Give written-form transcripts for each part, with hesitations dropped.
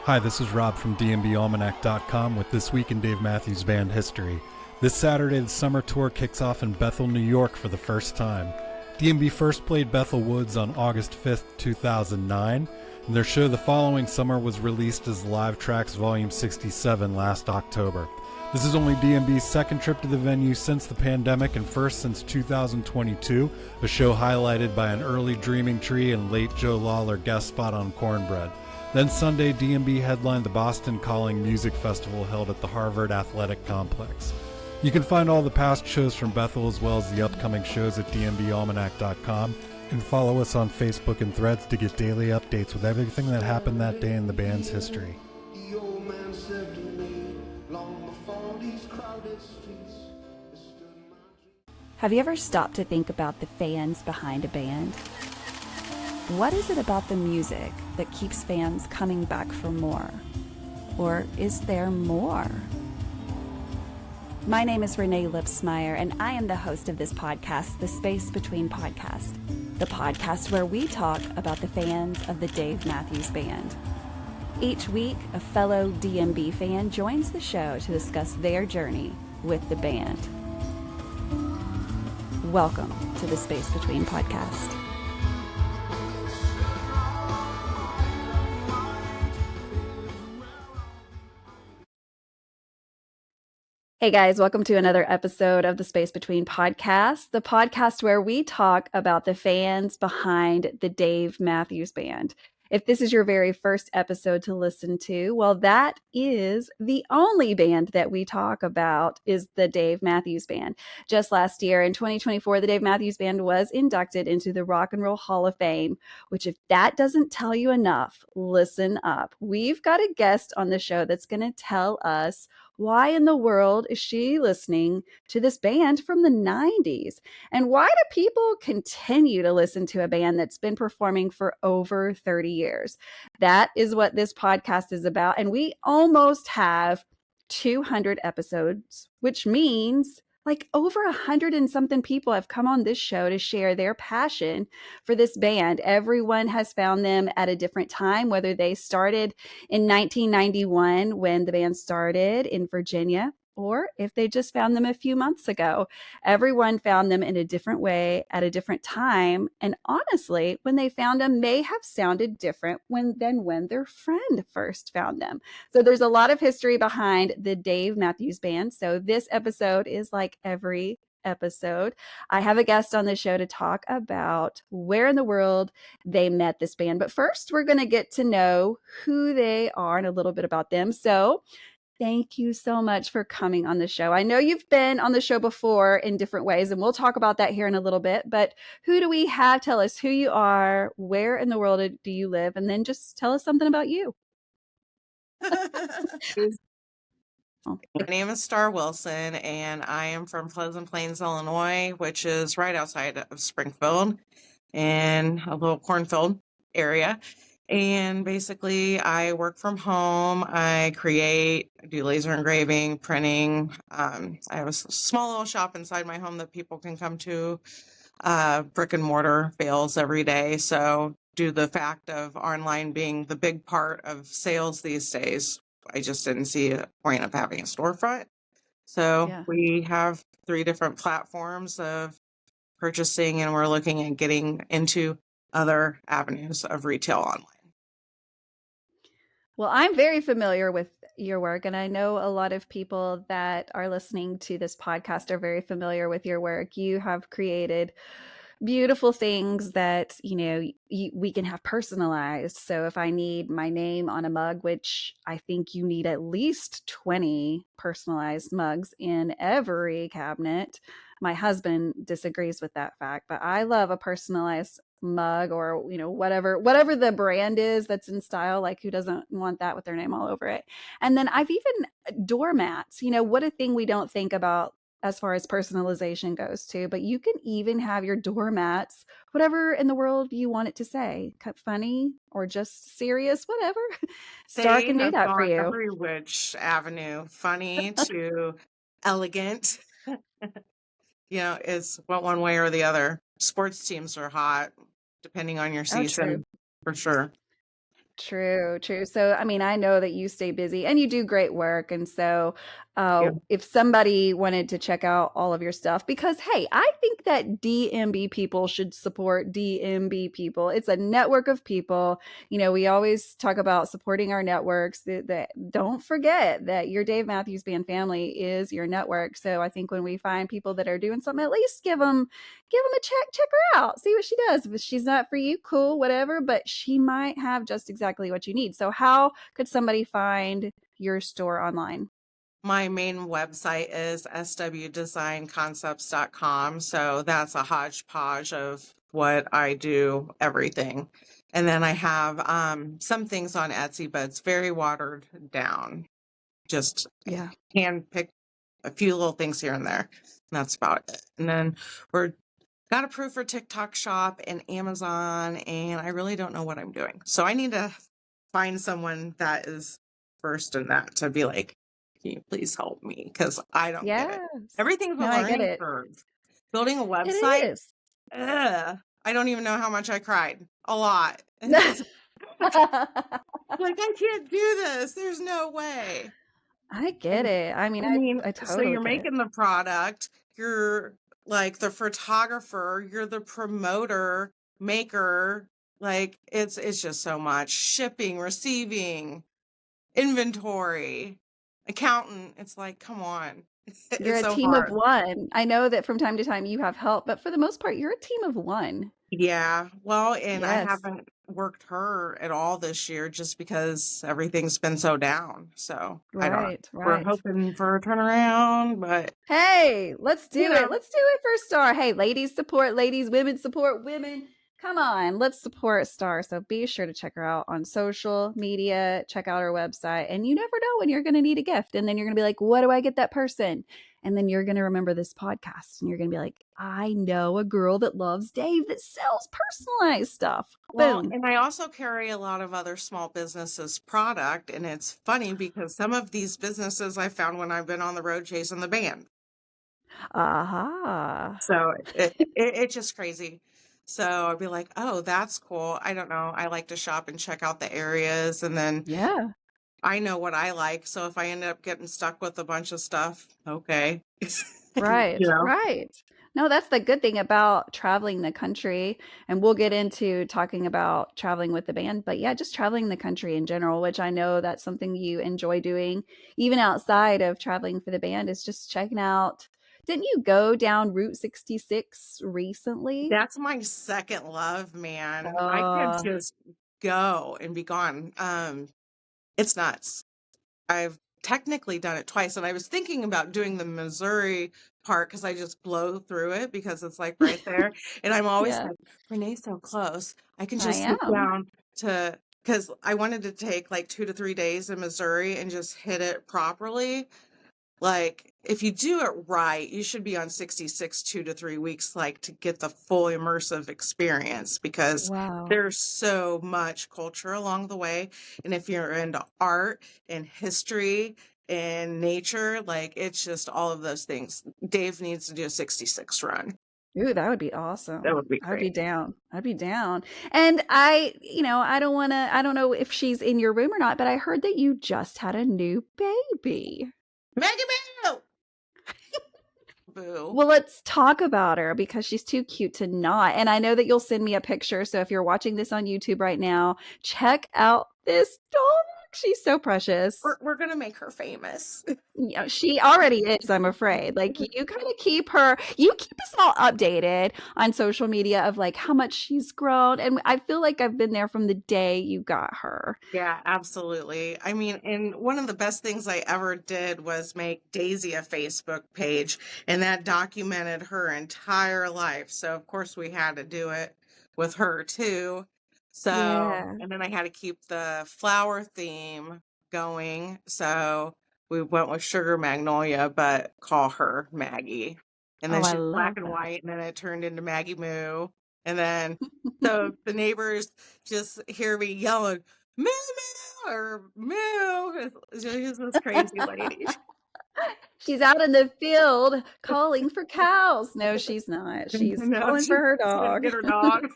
Hi, this is Rob from DMBAlmanac.com with This Week in Dave Matthews Band History. This Saturday, the summer tour kicks off in Bethel, New York for the first time. DMB first played Bethel Woods on August 5th, 2009, and their show the following summer was released as Live Tracks Volume 67 last October. This is only DMB's second trip to the venue since the pandemic and first since 2022, a show highlighted by an early Dreaming Tree and late Joe Lawler guest spot on Cornbread. Then Sunday, DMB headlined the Boston Calling Music Festival held at the Harvard Athletic Complex. You can find all the past shows from Bethel as well as the upcoming shows at dmbalmanac.com and follow us on Facebook and Threads to get daily updates with everything that happened that day in the band's history. The old man said to me, long before these crowded streets, Mr. Magic. Have you ever stopped to think about the fans behind a band? What is it about the music that keeps fans coming back for more? Or is there more? My name is Renae Lipsmeyer, and I am the host of this podcast, The Space Between Podcast, the podcast where we talk about the fans of the Dave Matthews Band. Each week, a fellow DMB fan joins the show to discuss their journey with the band. Welcome to The Space Between Podcast. Hey guys, welcome to another episode of the Space Between Podcast, the podcast where we talk about the fans behind the Dave Matthews Band. If this is your very first episode to listen to, well, that is the only band that we talk about is the Dave Matthews Band. Just last year in 2024, the Dave Matthews Band was inducted into the Rock and Roll Hall of Fame, which if that doesn't tell you enough, listen up. We've got a guest on the show that's going to tell us why in the world is she listening to this band from the 90s? And why do people continue to listen to a band that's been performing for over 30 years? That is what this podcast is about. And we almost have 200 episodes, which means like over 100 and something people have come on this show to share their passion for this band. Everyone has found them at a different time, whether they started in 1991 when the band started in Virginia, or if they just found them a few months ago. Everyone found them in a different way at a different time. And honestly, when they found them may have sounded different than when their friend first found them. So there's a lot of history behind the Dave Matthews Band. So this episode is like every episode. I have a guest on the show to talk about where in the world they met this band. But first, we're going to get to know who they are and a little bit about them. So thank you so much for coming on the show. I know you've been on the show before in different ways, and we'll talk about that here in a little bit. But who do we have? Tell us who you are, where in the world do you live, and then just tell us something about you. My name is Star Wilson, and I am from Pleasant Plains, Illinois, which is right outside of Springfield in a little cornfield area. And basically, I work from home. I do laser engraving, printing. I have a small little shop inside my home that people can come to. Brick and mortar fails every day. So due to the fact of online being the big part of sales these days, I just didn't see a point of having a storefront. So we have 3 different platforms of purchasing, and we're looking at getting into other avenues of retail online. Well, I'm very familiar with your work, and I know a lot of people that are listening to this podcast are very familiar with your work. You have created beautiful things that, we can have personalized. So if I need my name on a mug, which I think you need at least 20 personalized mugs in every cabinet. My husband disagrees with that fact, but I love a personalized mug or, whatever the brand is that's in style. Like, who doesn't want that with their name all over it? And then I've even doormats, what a thing we don't think about as far as personalization goes too, but you can even have your doormats, whatever in the world you want it to say, funny or just serious, whatever. Star can do that for you. Every which avenue, funny to elegant, is one way or the other. Sports teams are hot, depending on your season, for sure. True, true. So, I mean, I know that you stay busy and you do great work. And so, Yeah. if somebody wanted to check out all of your stuff, because hey, I think that DMB people should support DMB people. It's a network of people. You know, we always talk about supporting our networks. Don't forget that your Dave Matthews Band family is your network. So, I think when we find people that are doing something, at least give them a check her out, see what she does. If she's not for you, cool, whatever, but she might have just exactly what you need. So how could somebody find your store online? My main website is swdesignconcepts.com. So that's a hodgepodge of what I do, everything. And then I have some things on Etsy, but it's very watered down. Just Yeah. hand pick a few little things here and there. And that's about it. And then we're got approved for TikTok Shop and Amazon, and I really don't know what I'm doing. So I need to find someone that is first in that to be like, can you please help me? Because I don't get it. Yes. Everything's a No, I get learning it. curve. Building a It website, is. I don't even know how much I cried. A lot. Like, I can't do this. There's no way. I get it. I mean, I mean, I so totally you're get it. making the product, you're like the photographer, you're the promoter, maker, like it's just so much. Shipping, receiving, inventory, accountant. It's like, come on. You're It's a so team of hard. one. I know that from time to time you have help, but for the most part, you're a team of one. Yeah. Well, and I Yes. haven't worked her at all this year just because everything's been so down. So I don't know. Right, We're right. hoping for a turnaround, but Hey, let's you do know, it. Let's do it for Star. Hey, ladies support ladies, women support women. Come on, let's support Star. So be sure to check her out on social media, check out her website, and you never know when you're going to need a gift. And then you're going to be like, what do I get that person? And then you're going to remember this podcast and you're going to be like, I know a girl that loves Dave that sells personalized stuff. well, Boom. and I also carry a lot of other small businesses product, and it's funny because some of these businesses I found when I've been on the road chasing the band. Aha. So it's just crazy. So I'd be like, oh, that's cool. I don't know. I like to shop and check out the areas, and then Yeah. I know what I like. So if I end up getting stuck with a bunch of stuff, okay. You Right, know? right. No, that's the good thing about traveling the country, and we'll get into talking about traveling with the band, but yeah, just traveling the country in general, which I know that's something you enjoy doing, even outside of traveling for the band, is just checking out. Didn't you go down Route 66 recently? That's my second love, man. I could Oh, just go and be gone. It's nuts. I've technically done it twice, and I was thinking about doing the Missouri part because I just blow through it because it's like right there. And I'm always yeah, like, Renee's so close. I can I just sit am. down to because I wanted to take like 2 to 3 days in Missouri and just hit it properly. Like, if you do it right, you should be on 66 2 to 3 weeks, like to get the full immersive experience because Wow. there's so much culture along the way. And if you're into art and history and nature, like it's just all of those things. Dave needs to do a 66 run. Ooh, that would be That awesome. would be I'd be great. down. I'd be down. And I don't know if she's in your room or not, but I heard that you just had a new baby. Maggie Boo! Boo. Well, let's talk about her because she's too cute to not. And I know that you'll send me a picture. So if you're watching this on YouTube right now, check out this dog. She's so precious. We're going to make her famous. She already is, I'm afraid. Like you kind of you keep us all updated on social media of like how much she's grown. And I feel like I've been there from the day you got her. Yeah, absolutely. I mean, and one of the best things I ever did was make Daisy a Facebook page, and that documented her entire life. So, of course, we had to do it with her too. So, Yeah. and then I had to keep the flower theme going. So, we went with Sugar Magnolia, but call her Maggie. And then Oh, I she's black love and that. white, and then it turned into Maggie Moo. And then, so the neighbors just hear me yelling, moo moo or moo. She's this crazy lady. She's out in the field calling for cows. No, she's not. She's No, calling for her she's gonna dog. get her dog.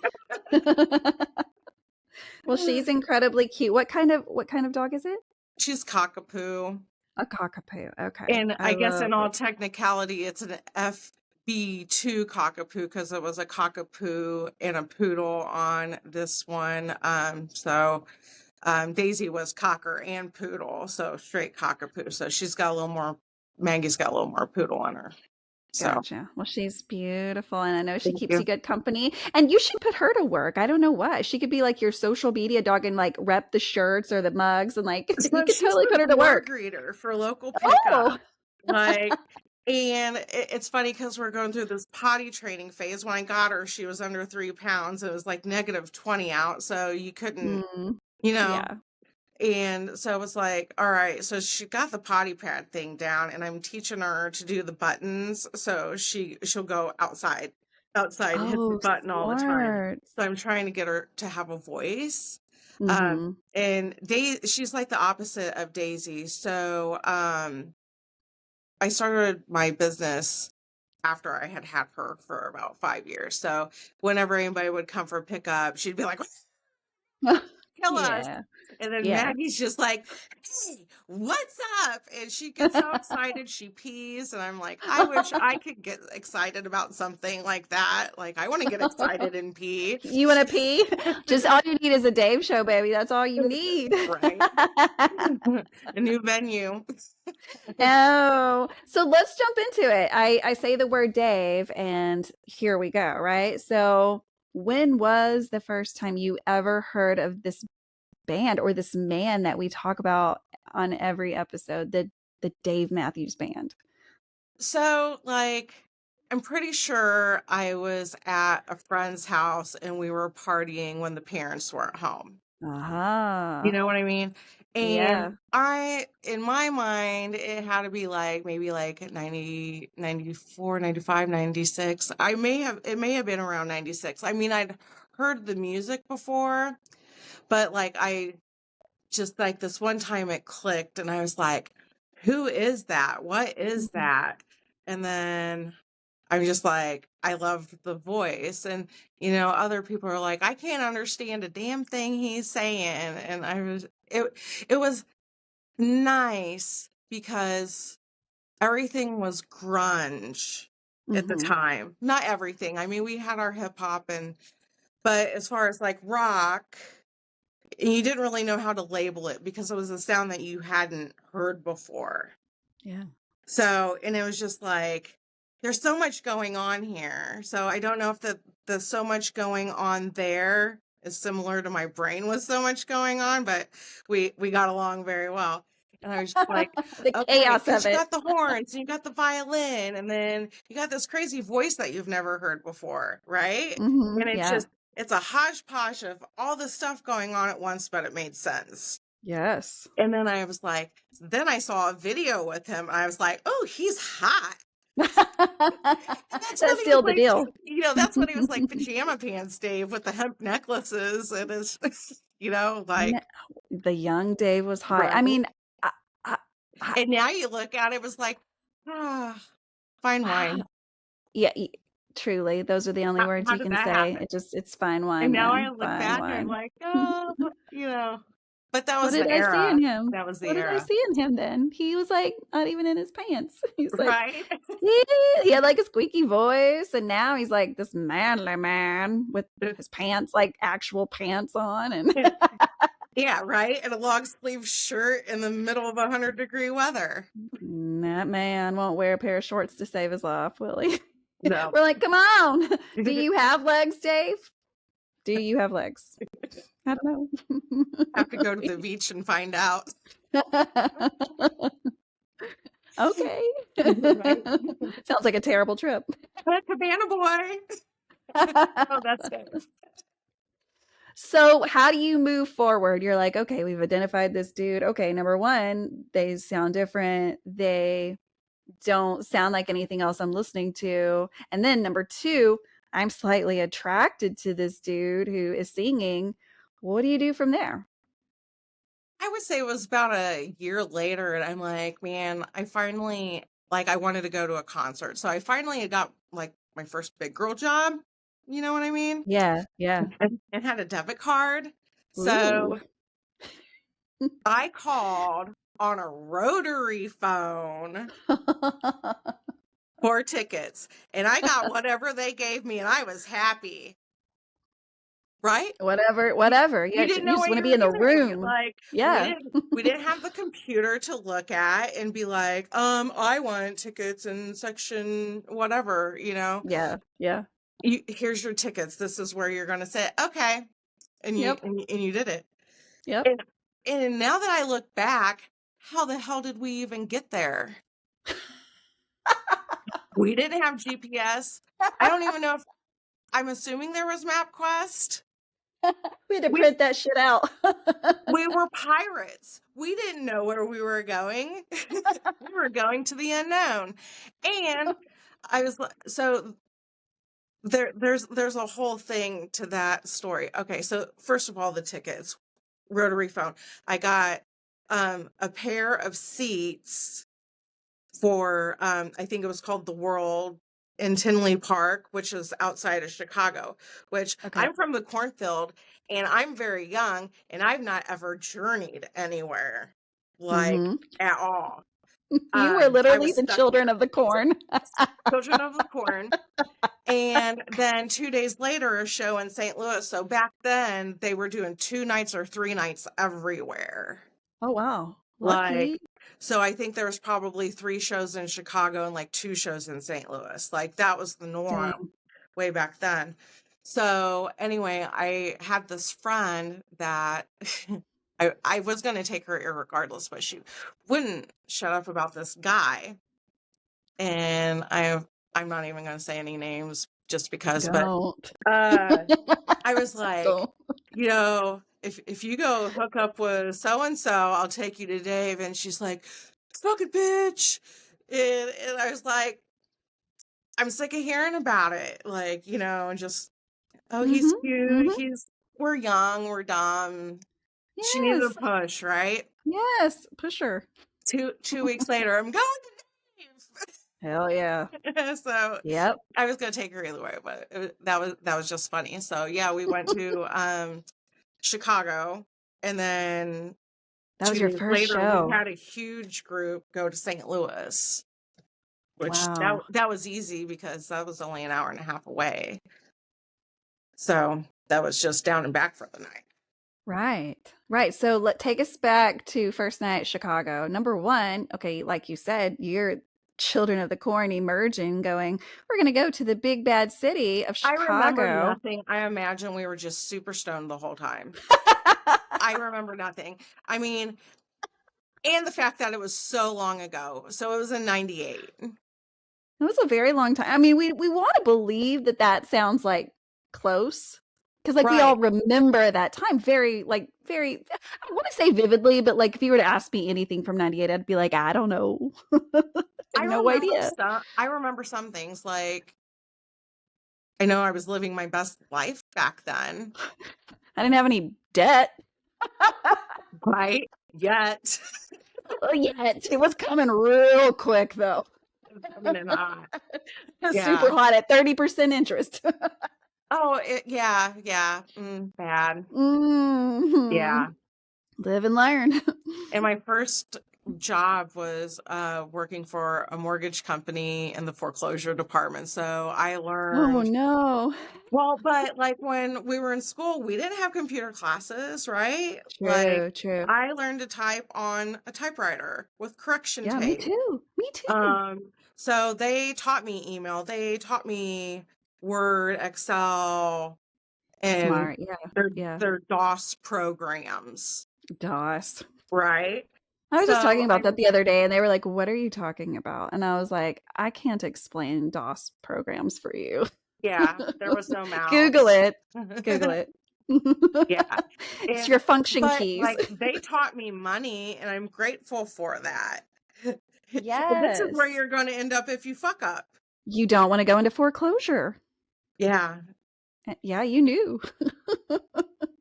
Well, she's incredibly cute. What kind of dog is it? She's cockapoo. A cockapoo. Okay. And I I guess in love all it. technicality, it's an FB2 cockapoo because it was a cockapoo and a poodle on this one. So Daisy was cocker and poodle, so straight cockapoo. So she's got a little more, Maggie's got a little more poodle on her. So Gotcha. Well, she's beautiful, and I know she thank keeps you you. good company. And you should put her to work. I don't know what. She could be like your social media dog and like rep the shirts or the mugs, and like you So could she's totally the put her to board work. greeter for local Oh, pickup. Like, and it's funny because we're going through this potty training phase. When I got her, she was under 3 pounds. It was like negative 20 out. So you couldn't, mm, you know, yeah. and so it was like, all right, so she got the potty pad thing down and I'm teaching her to do the buttons. So she'll go outside, hit the Oh, button all the time. smart. So I'm trying to get her to have a voice. Mm-hmm. And she's like the opposite of Daisy. So I started my business after I had had her for about 5 years. So whenever anybody would come for pickup, she'd be like, kill us. Yeah. And then Yeah. Maggie's just like, hey, what's up? And she gets so excited, she pees. And I'm like, I wish I could get excited about something like that. Like, I want to get excited and pee. You want to pee? Just all you need is a Dave show, baby. That's all you need. Right. A new venue. Oh, so let's jump into it. I say the word Dave, and here we go, right? So, when was the first time you ever heard of this band or this man that we talk about on every episode, the Dave Matthews Band? So, like, I'm pretty sure I was at a friend's house and we were partying when the parents weren't home. You Aha. know what I mean? Yeah. And in my mind, it had to be like maybe like 90, 94, 95, 96. It may have been around 96. I mean, I'd heard the music before, but like I just like this one time it clicked and I was like, who is that? What is Mhm. that? And then I'm just like, I loved the voice. And, other people are like, I can't understand a damn thing he's saying. And it was nice because everything was grunge at the Mhm. time. Not everything. I mean, we had our hip hop but as far as like rock, and you didn't really know how to label it because it was a sound that you hadn't heard before. Yeah. So, and it was just like, there's so much going on here. So I don't know if the so much going on there is similar to my brain with so much going on, but we got along very well. And I was just like, The okay, chaos because of you it. got the horns and you got the violin, and then you got this crazy voice that you've never heard before, right? And Yeah. it's a hodgepodge of all this stuff going on at once, but it made sense. Yes. And then I was like, then I saw a video with him. And I was like, oh, he's hot. And that's when That's he was still the like, deal. that's when he was like pajama pants Dave with the hemp necklaces and his, like, The young Dave was hot. I right. mean, I, I, And now you look at it, it was like, fine wine. yeah, truly, those are the only words How you did can that say. happen? It's fine And wine, now I man. look Fine back and I'm wine. like, but that What was did the I see era. in him? That was the What did I era. see in him then? He was like not even in his pants. He's like, Right? he had like a squeaky voice, and now he's like this manly man with his pants, like actual pants on, and Yeah, right? And a long sleeve shirt in the middle of 100-degree weather. that man won't wear a pair of shorts to save his life, will he? No. We're like, come on. Do you have legs, Dave? Do you have legs? I don't know. Have to go to the beach and find out. Okay. Right? Sounds like a terrible trip. Cabana boy. Oh, that's good. So, how do you move forward? You're like, okay, we've identified this dude. Okay, number one, they sound different. They don't sound like anything else I'm listening to. And then number two, I'm slightly attracted to this dude who is singing. What do you do from there? I would say it was about a year later, and I'm like, man, I finally, like, I wanted to go to a concert. So I finally got, like, my first big girl job. You know what I mean? Yeah. And had a debit card. So I called on a rotary phone for tickets, and I got whatever they gave me, and I was happy. Right? Whatever. You Yeah, didn't you know just what want you to be were in the getting. room. Like, Yeah. we didn't have the computer to look at and be like, I want tickets in section whatever, you know. Yeah. Yeah. Here's your tickets. This is where you're gonna sit. Okay. And Yep. you did it. Yep. And now that I look back, how the hell did we even get there? We didn't have GPS. I don't even know if I'm assuming there was MapQuest. We had to We print that shit out. We were pirates. We didn't know where we were going. We were going to the unknown. And I was like, so there's a whole thing to that story. Okay, so first of all, the tickets, rotary phone. I got a pair of seats for I think it was called The World in Tinley Park, which is outside of Chicago, which Okay. I'm from the cornfield and I'm very young and I've not ever journeyed anywhere like at all. You were I literally was the stuck children here. of the corn. Children of the Corn. And then 2 days later, a show in St. Louis. So back then, they were doing 2 nights or 3 nights everywhere. Oh, wow. Like, Lucky. so I think there was probably 3 shows in Chicago and like 2 shows in St. Louis. Like that was the norm Dang. way back then. So anyway, I had this friend that I was going to take her irregardless, but she wouldn't shut up about this guy. And I'm not even going to say any names just because, Don't. but I was like, Don't. you know, if you go hook up with so and so, I'll take you to Dave. And she's like, fucking bitch. And I was like, I'm sick of hearing about it. Like, you know, and just, oh, he's cute. We're young, we're dumb. She needed a Yes. push, right? Yes. Push her. 2 weeks later, I'm going to Hell yeah. Dave. So Yep. I was gonna take her either way, but that was just funny. So yeah, we went to Chicago, and then That 2 was your days first later, we show. had a huge group go to St. Louis, which Wow. that was easy because that was only an hour and a half away. So that was just down and back for the night. Right. Right. So take us back to first night at Chicago. Number one, okay, like you said, you're children of the corn emerging, going, we're going to go to the big bad city of I remember Chicago. nothing. I imagine we were just super stoned the whole time. I remember nothing. I mean, and the fact that it was so long ago. So it was in 98. It was a very long time. I mean, we want to believe that sounds like close, because like we all remember that time very, I want to say vividly, but like if you were to ask me anything from 98, I'd be like, I don't know. I have no idea. I remember some things, like I know I was living my best life back then. I didn't have any debt. Right? Yet. Yet. It was coming real quick though. Coming hot. Super hot at 30% interest. Oh, yeah. Bad. Yeah. Live and learn. And my first job was working for a mortgage company in the foreclosure department. So I learned. Oh no. Well, but like when we were in school, we didn't have computer classes, right? True. I learned to type on a typewriter with correction tape. Me too. So they taught me email. They taught me Word, Excel, and Smart. their DOS programs. DOS. Right? I was just talking about that the other day, and they were like, what are you talking about? And I was like, I can't explain DOS programs for you. Yeah, there was no mouse. Google it. Yeah. It's your function keys. Like, they taught me money, and I'm grateful for that. Yes. This is where you're going to end up if you fuck up. You don't want to go into foreclosure. Yeah. Yeah, you knew.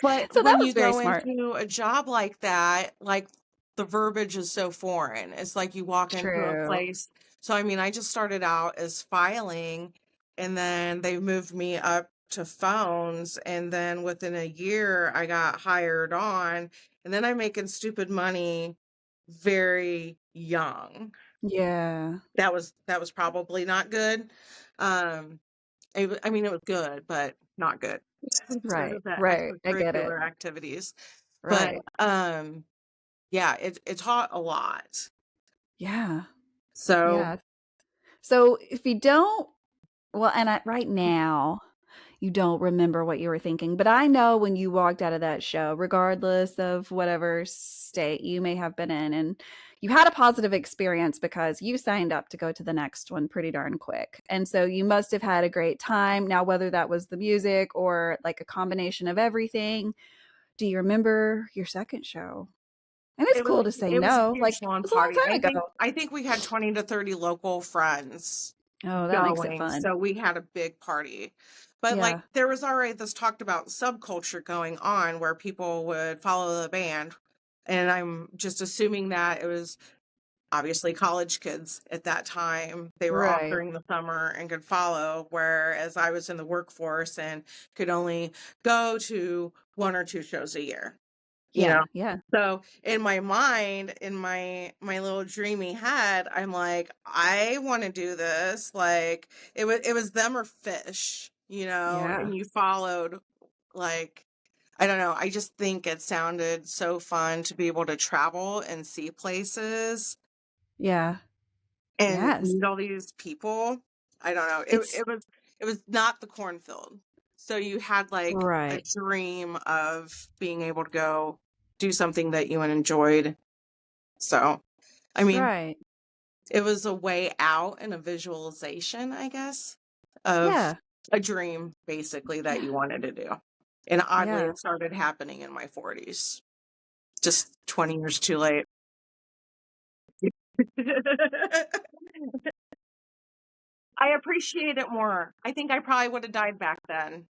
But so when that was you very go smart. into a job like that, like the verbiage is so foreign. It's like you walk into a place. So, I mean, I just started out as filing, and then they moved me up to phones, and then within a year I got hired on, and then I'm making stupid money very young. Yeah. That was probably not good. I mean, it was good, but not good for Right. the Right. I get it. extracurricular activities. But Right. yeah, it taught a lot. Yeah. So Yeah. So if you don't, well, and right now, you don't remember what you were thinking, but I know when you walked out of that show, regardless of whatever state you may have been in, and you had a positive experience because you signed up to go to the next one pretty darn quick. And so you must have had a great time. Now, whether that was the music or like a combination of everything, do you remember your second show? And it's cool to say it was a no. Like, huge it lawn was a long party. time ago. I think we had 20 to 30 local friends Oh, that makes it going. fun. So we had a big party. But like Yeah. there was already this talked about subculture going on where people would follow the band. And I'm just assuming that it was obviously college kids at that time. They were off Right. during the summer and could follow, whereas I was in the workforce and could only go to 1 or 2 shows a year. You Yeah. know? Yeah. So in my mind, in my little dreamy head, I'm like, I want to do this. Like it was them or fish, Yeah. and you followed like I don't know. I just think it sounded so fun to be able to travel and see places Yeah. and Yes. meet all these people. I don't know. It's It was not the cornfield. So you had like a right. dream of being able to go do something that you enjoyed. So, I mean, Right. it was a way out and a visualization, I guess, of Yeah. a dream basically that Yeah. you wanted to do. And oddly, Yeah. it started happening in my 40s, just 20 years too late. I appreciate it more. I think I probably would have died back then.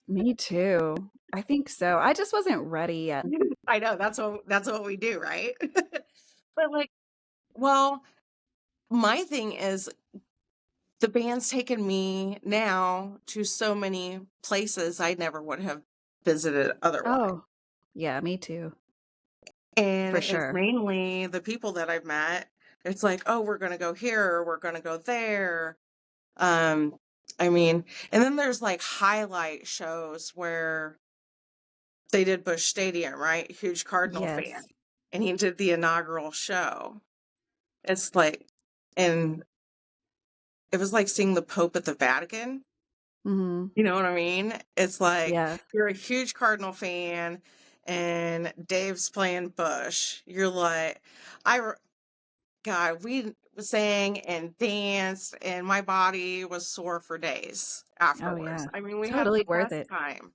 Me too. I think so. I just wasn't ready yet. I know that's what we do, right? But like, well, my thing is the band's taken me now to so many places I never would have visited otherwise. Oh, yeah, me too. And For it's sure. mainly the people that I've met. It's like, oh, we're gonna go here, or we're gonna go there. Um, I mean, and then there's like highlight shows where they did Busch Stadium, right? Huge Cardinal fan. Yes. And he did the inaugural show. It's like, and it was like seeing the Pope at the Vatican. Mhm. You know what I mean? It's like Yeah. you're a huge Cardinal fan and Dave's playing Bush. You're like, God, we sang and danced and my body was sore for days Oh, afterwards. yeah. I mean, we had Totally the worth best it. time.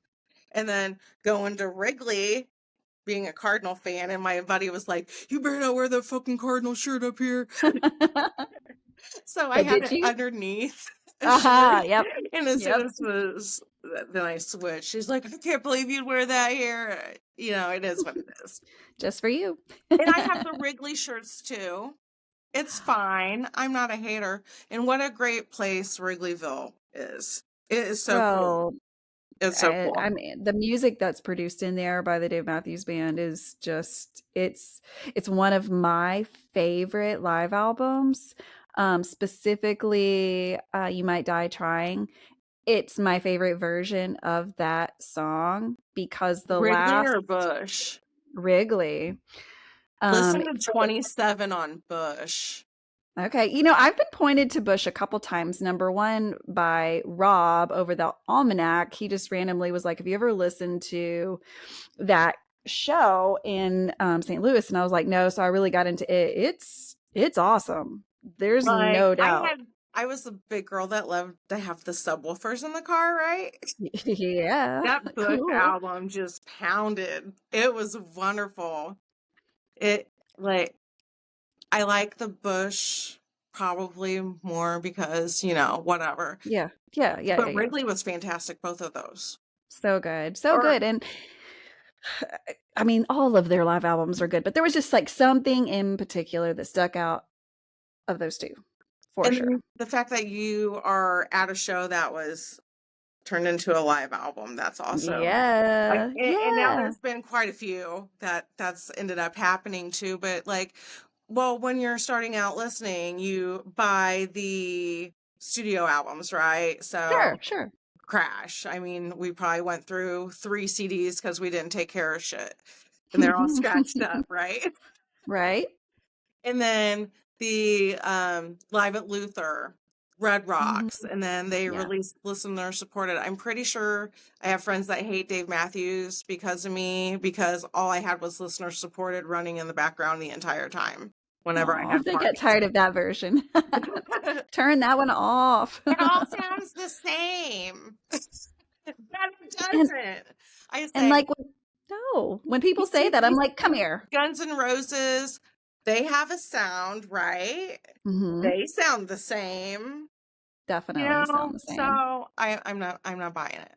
And then going to Wrigley, being a Cardinal fan, and my buddy was like, "You better not wear that fucking Cardinal shirt up here." So I But had did it you? underneath a shirt, Aha, yep. and as soon Yep. as then I switched. She's like, "I can't believe you'd wear that here." It is what it is. Just for you. And I have the Wrigley shirts too. It's fine. I'm not a hater. And what a great place Wrigleyville is. It is so cool. Well, It's so cool. I mean, the music that's produced in there by the Dave Matthews Band is just it's one of my favorite live albums. Specifically, You Might Die Trying. It's my favorite version of that song because the Wrigley last or Bush? Wrigley. Listen to So 27 on Bush. okay, I've been pointed to Bush a couple times. Number one by Rob over the Almanac. He just randomly was like, "Have you ever listened to that show in St. Louis?" And I was like, "No." So I really got into it. It's awesome. There's Like no doubt. I was a big girl that loved to have the subwoofers in the car, right? Yeah, That Bush cool. album just pounded. It was wonderful. It like I like the Bush probably more because, whatever. Yeah, yeah, yeah, yeah, But yeah. Wrigley was fantastic, both of those. So good, so Or good. And I mean, all of their live albums are good, but there was just like something in particular that stuck out of those two, for and sure. then the fact that you are at a show that was turned into a live album. That's awesome. Yeah. And now Yeah. there's been quite a few that's ended up happening too. But like, well, when you're starting out listening, you buy the studio albums, right? So Sure. Crash. I mean, we probably went through 3 CDs because we didn't take care of shit, and they're all scratched up, right? Right. And then the Live at Luther, Red Mhm. Rocks, and then they Yeah. released listener supported. I'm pretty sure I have friends that hate Dave Matthews because of me, because all I had was listener supported running in the background the entire time whenever I Aw, had they get parties. tired of that version. Turn that one off. It all sounds the same. But it and doesn't. I and say, like when people say that, I'm like, come here. Guns N' Roses, they have a sound, right? Mm-hmm. They sound the same, Definitely sound the same. so I'm not buying it.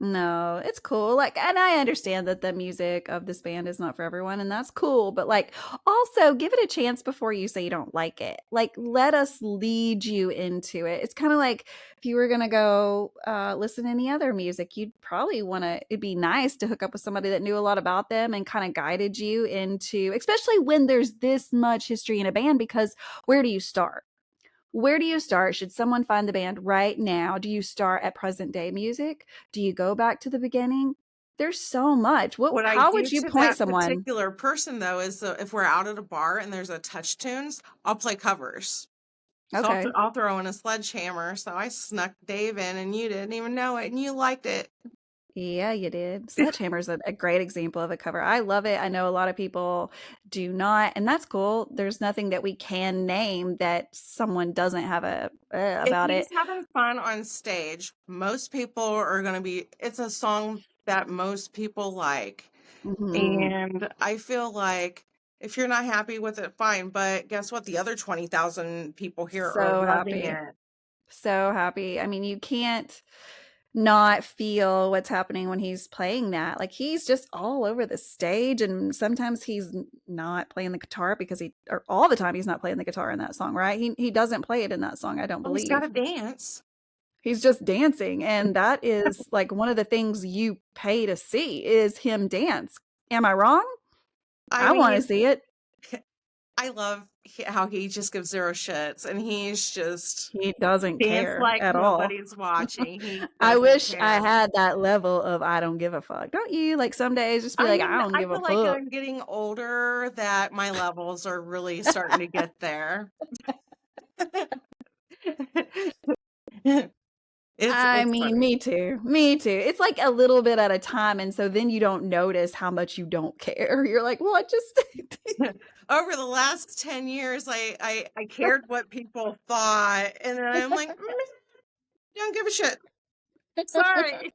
No, it's cool. Like, and I understand that the music of this band is not for everyone, and that's cool. But like, also give it a chance before you say you don't like it. Like, let us lead you into it. It's kind of like if you were gonna go listen to any other music, you'd probably want to. It'd be nice to hook up with somebody that knew a lot about them and kind of guided you into, especially when there's this much history in a band. Because where do you start? Where do you start? Should someone find the band right now? Do you start at present day music? Do you go back to the beginning? There's so much. What I How would do you to point that someone? particular person, though, is if we're out at a bar and there's a touch tunes, I'll play covers. So Okay. I'll throw in a Sledgehammer. So I snuck Dave in, and you didn't even know it, and you liked it. Yeah, you did. Sledgehammer's a great example of a cover. I love it. I know a lot of people do not, and that's cool. There's nothing that we can name that someone doesn't have a If about he's it. having fun on stage, most people are going to be, it's a song that most people like. Mhm. And I feel like if you're not happy with it, fine. But guess what? The other 20,000 people here are So loving happy. it. So happy. I mean, you can't not feel what's happening when he's playing that. Like he's just all over the stage, and sometimes he's not playing the guitar because or all the time he's not playing the guitar in that song, right? He doesn't play it in that song, I don't Well, he's got to believe. dance. He's just dancing, and that is like one of the things you pay to see is him dance. Am I wrong? I I want to mean, see it. I love how he just gives 0 shits, and he's just He doesn't dance care like at all. nobody's watching. He I doesn't wish I care. had that level of I don't give a fuck. Don't you? Like some days just be I like, mean, I don't I give a feel like fuck. I'm getting older, that my levels are really starting to get there. I It's mean, funny. me too. Me too. It's like a little bit at a time. And so then you don't notice how much you don't care. You're like, well, I just. Over the last 10 years, I cared what people thought, and then I'm like, don't give a shit. Sorry.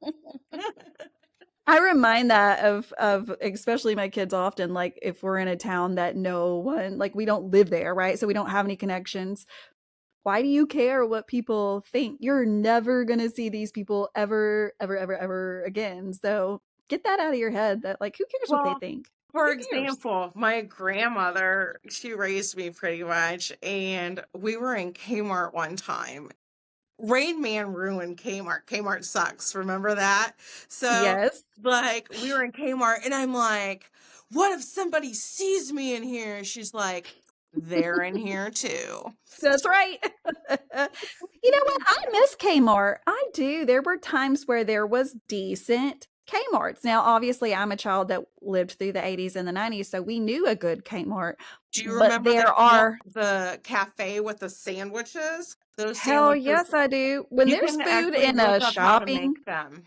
I remind that of especially my kids often, like if we're in a town that no one, like we don't live there, right? So we don't have any connections. Why do you care what people think? You're never going to see these people ever again. So get that out of your head that like, who cares what they Well, think? for Who cares? example, my grandmother, she raised me pretty much, and we were in Kmart one time. Rain Man ruined Kmart. Kmart sucks. Remember that? So, Yes. like, we were in Kmart, and I'm like, what if somebody sees me in here? She's like, they're in here too. That's right. You know what? I miss Kmart. I do. There were times where there was decent Kmarts. Now, obviously, I'm a child that lived through the 80s and the 90s, so we knew a good Kmart. Do you But remember there are, the cafe with the sandwiches? Those hell sandwiches, yes, I do. When you there's can food actually in a look up how to shopping, make them.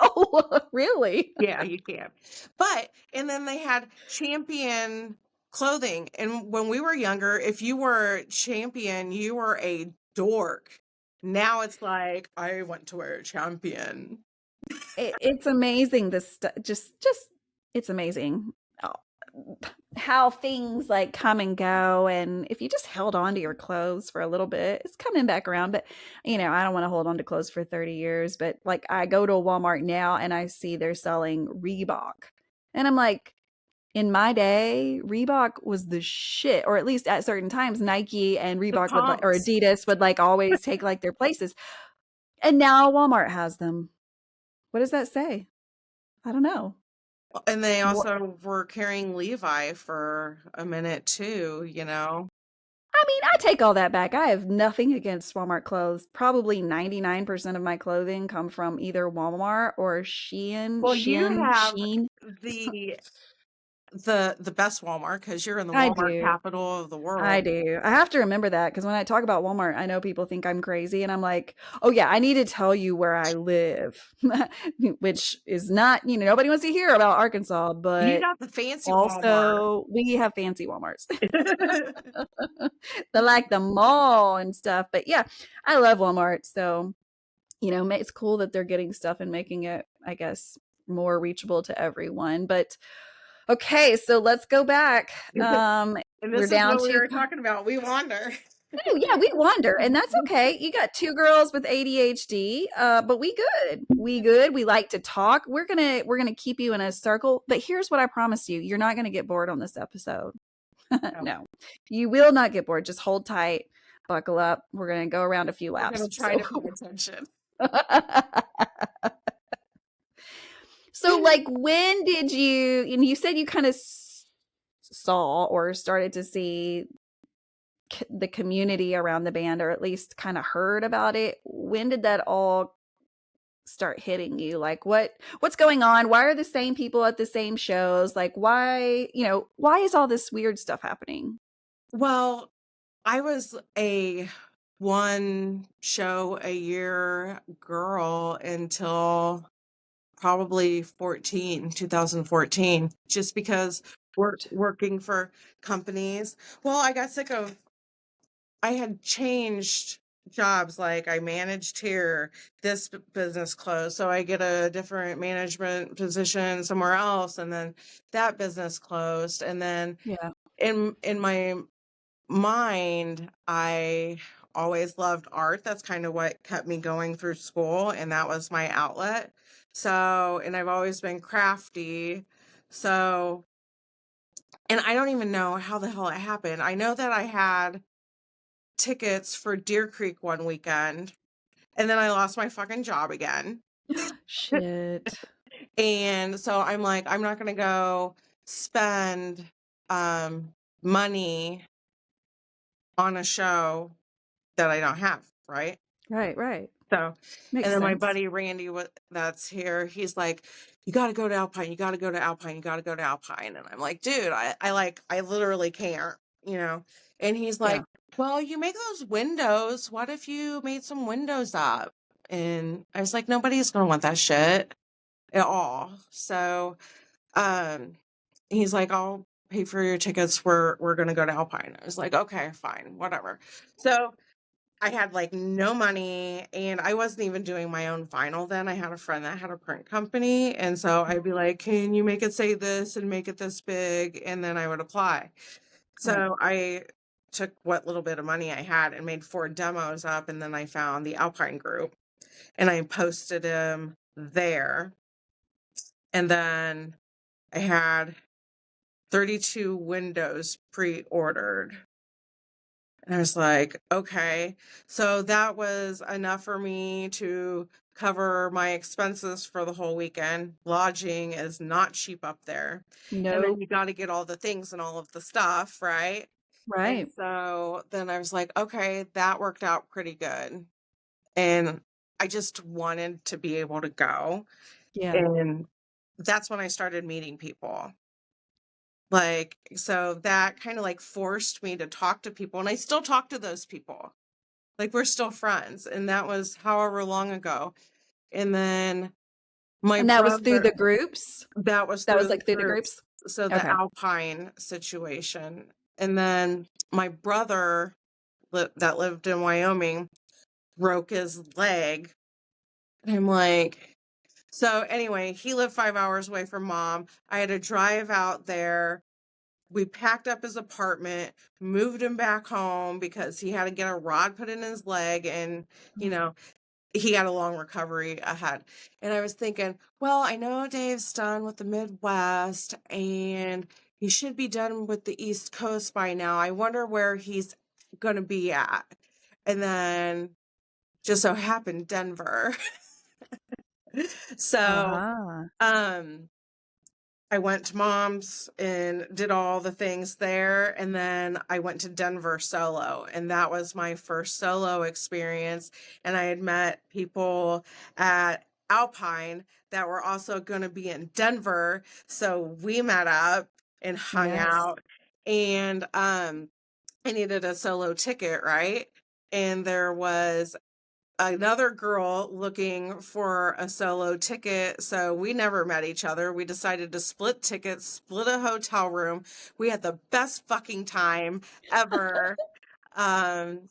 oh, really? Yeah, you can. But, and then they had Champion clothing. And when we were younger, if you were Champion, you were a dork. Now it's like, I want to wear a Champion. It's amazing. This just it's amazing. Oh, how things like come and go, and if you just held on to your clothes for a little bit, it's coming back around. But you know, I don't want to hold on to clothes for 30 years. But like, I go to a Walmart now and I see they're selling Reebok, and I'm like, in my day, Reebok was the shit, or at least at certain times, Nike and The Reebok would like, or pumps. Adidas would like always take like their places. And now Walmart has them. What does that say? I don't know. And they also were carrying Levi for a minute too, you know. I mean, I take all that back. I have nothing against Walmart clothes. Probably 99% of my clothing come from either Walmart or Shein. Well, you have Sheen. the best Walmart because you're in the I Walmart do. capital of the I world. do. I have to remember that because when I talk about Walmart, I know people think I'm crazy. And I'm like, oh, yeah, I need to tell you where I live, which is not, nobody wants to hear about Arkansas, You but got the fancy Walmart. also we have fancy Walmarts. They're like the mall and stuff. But yeah, I love Walmart. So, it's cool that they're getting stuff and making it, I guess, more reachable to everyone. But okay, so let's go back. And We're this is down what we to were talking about. We wander. oh, yeah, we wander, and that's okay. You got two girls with ADHD, but we good. We good. We like to talk. We're gonna keep you in a circle. But here's what I promise you: you're not gonna get bored on this episode. No, you will not get bored. Just hold tight, buckle up. We're gonna go around a few We're laps. gonna try to pay attention. So, like, when did you? And you said you kind of saw or started to see the community around the band, or at least kind of heard about it. When did that all start hitting you? Like, what's going on? Why are the same people at the same shows? Like, why is all this weird stuff happening? Well, I was a one show a year girl until probably 2014, just because working for companies. Well, I had changed jobs. Like I managed here, this business closed, so I get a different management position somewhere else, and then that business closed, and then Yeah. in my mind, I always loved art. That's kind of what kept me going through school, and that was my outlet. So, and I've always been crafty. So, and I don't even know how the hell it happened. I know that I had tickets for Deer Creek one weekend, and then I lost my fucking job again. Shit. And so I'm like, I'm not going to go spend money on a show that I don't have, right? Right. So, Makes and then my sense. buddy Randy, that's here, he's like, you got to go to Alpine. You got to go to Alpine. You got to go to Alpine. And I'm like, dude, I literally can't, you know? And he's like, Yeah. well, you make those windows. What if you made some windows up? And I was like, nobody's going to want that shit at all. So, he's like, I'll pay for your tickets. We're going to go to Alpine. I was like, okay, fine, whatever. So, I had like no money, and I wasn't even doing my own vinyl then. I had a friend that had a print company, and so I'd be like, can you make it say this and make it this big? And then I would apply. So I took what little bit of money I had and made 4 demos up, and then I found the Alpine group and I posted them there. And then I had 32 windows pre-ordered. And I was like, okay. So that was enough for me to cover my expenses for the whole weekend. Lodging is not cheap up there. And then Nope. you got to get all the things and all of the stuff, right? And Right. so then I was like, okay, that worked out pretty good. And I just wanted to be able to go. Yeah. And that's when I started meeting people. Like, so that kind of like forced me to talk to people, and I still talk to those people. Like, we're still friends, and that was however long ago. And then my And that was through brother, the groups? that was That through was the like through the groups. groups? So the Okay. Alpine situation. And then my brother that lived in Wyoming broke his leg. And I'm like, so anyway, he lived 5 hours away from mom. I had to drive out there. We packed up his apartment, moved him back home because he had to get a rod put in his leg, and, you know, he had a long recovery ahead. And I was thinking, well, I know Dave's done with the Midwest and he should be done with the East Coast by now. I wonder where he's going to be at. And then just so happened Denver. So, I went to Mom's and did all the things there. And then I went to Denver solo. And that was my first solo experience. And I had met people at Alpine that were also going to be in Denver. So we met up and hung out. And I needed a solo ticket, right? And there was another girl looking for a solo ticket. So we never met each other. We decided to split tickets, split a hotel room. We had the best fucking time ever. And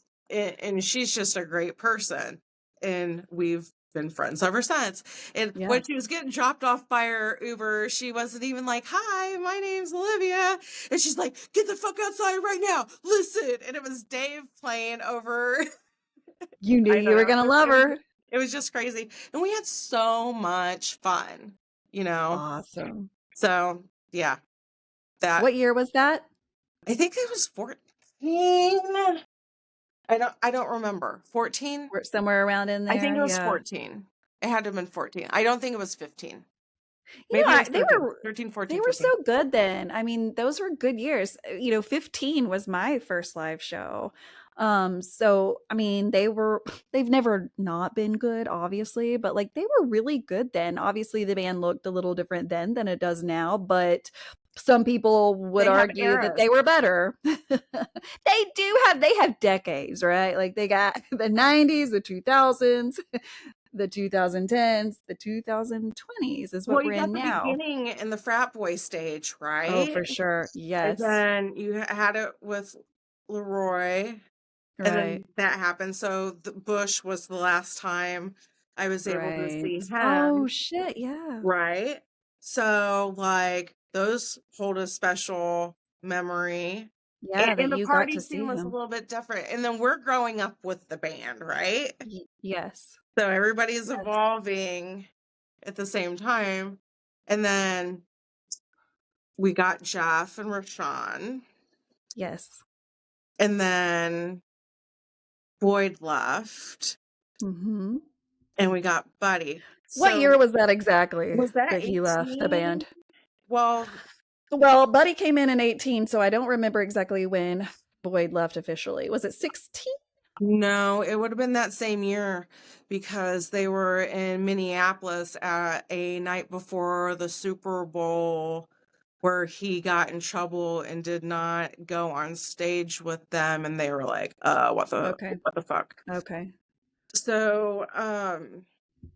she's just a great person. And we've been friends ever since. And when she was getting dropped off by her Uber, she wasn't even like, "Hi, my name's Olivia." And she's like, "Get the fuck outside right now. Listen." And it was Dave playing over. You knew you were going to love her. It was just crazy. And we had so much fun, you know? Awesome. So, yeah. What year was that? I think it was 14. I don't remember. 14? Somewhere around in there. I think it was 14. It had to have been 14. I don't think it was 15. Maybe it was 13, they were 13, 14. They were 15. so good then. I mean, those were good years. 15 was my first live show. So I mean, they've never not been good, obviously, but like they were really good then. Obviously the band looked a little different then than it does now, but some people would argue that they were better. They have decades, right? Like they got the 90s, the 2000s, the 2010s, the 2020s is what we're in now. The beginning in the frat boy stage, right? Oh, for sure. Yes. And then you had it with Leroy. Right. And then that happened. So the Bush was the last time I was able to see him. Oh shit, yeah. Right. So like those hold a special memory. Yeah, and the party scene was a little bit different. And then we're growing up with the band, right? Yes. So everybody's evolving at the same time. And then we got Jeff and Rashawn. Yes. And then Boyd left. Mm-hmm. And we got Buddy. What year was that exactly? Was that he left the band? Well, Buddy came in 18, so I don't remember exactly when Boyd left officially. Was it 16? No, it would have been that same year because they were in Minneapolis at a night before the Super Bowl where he got in trouble and did not go on stage with them, and they were like, what the fuck? Okay. So,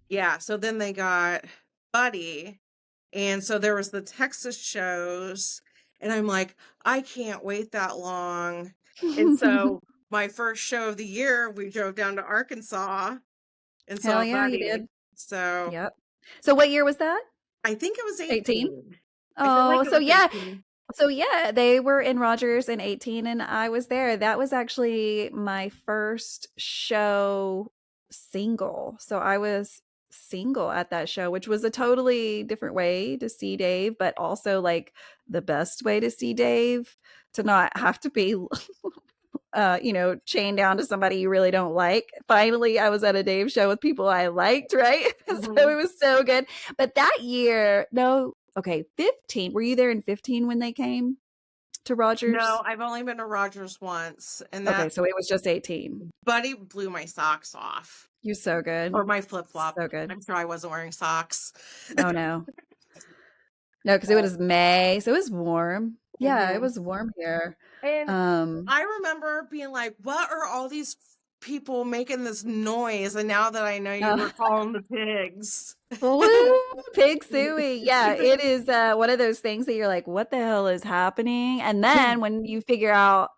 yeah, so then they got Buddy, and so there was the Texas shows, and I'm like, I can't wait that long. And so my first show of the year, we drove down to Arkansas and saw Buddy. You did. So, yep. So what year was that? I think it was 18. Oh, so yeah. 18. So yeah, they were in Rogers in 18 and I was there. That was actually my first show single. So I was single at that show, which was a totally different way to see Dave, but also like the best way to see Dave, to not have to be chained down to somebody you really don't like. Finally, I was at a Dave show with people I liked, right? Mm-hmm. So it was so good. But that year, 15. Were you there in 15 when they came to Rogers? No, I've only been to Rogers once. And okay, so it was just 18. Buddy blew my socks off. You're so good. Or my flip-flop. So good. I'm sure I wasn't wearing socks. Oh, no. No, because it was May, so it was warm. Yeah, it was warm here. And I remember being like, what are all these people making this noise? And now that I know you were calling the pigs. Pig suey. Yeah, it is one of those things that you're like, what the hell is happening? And then when you figure out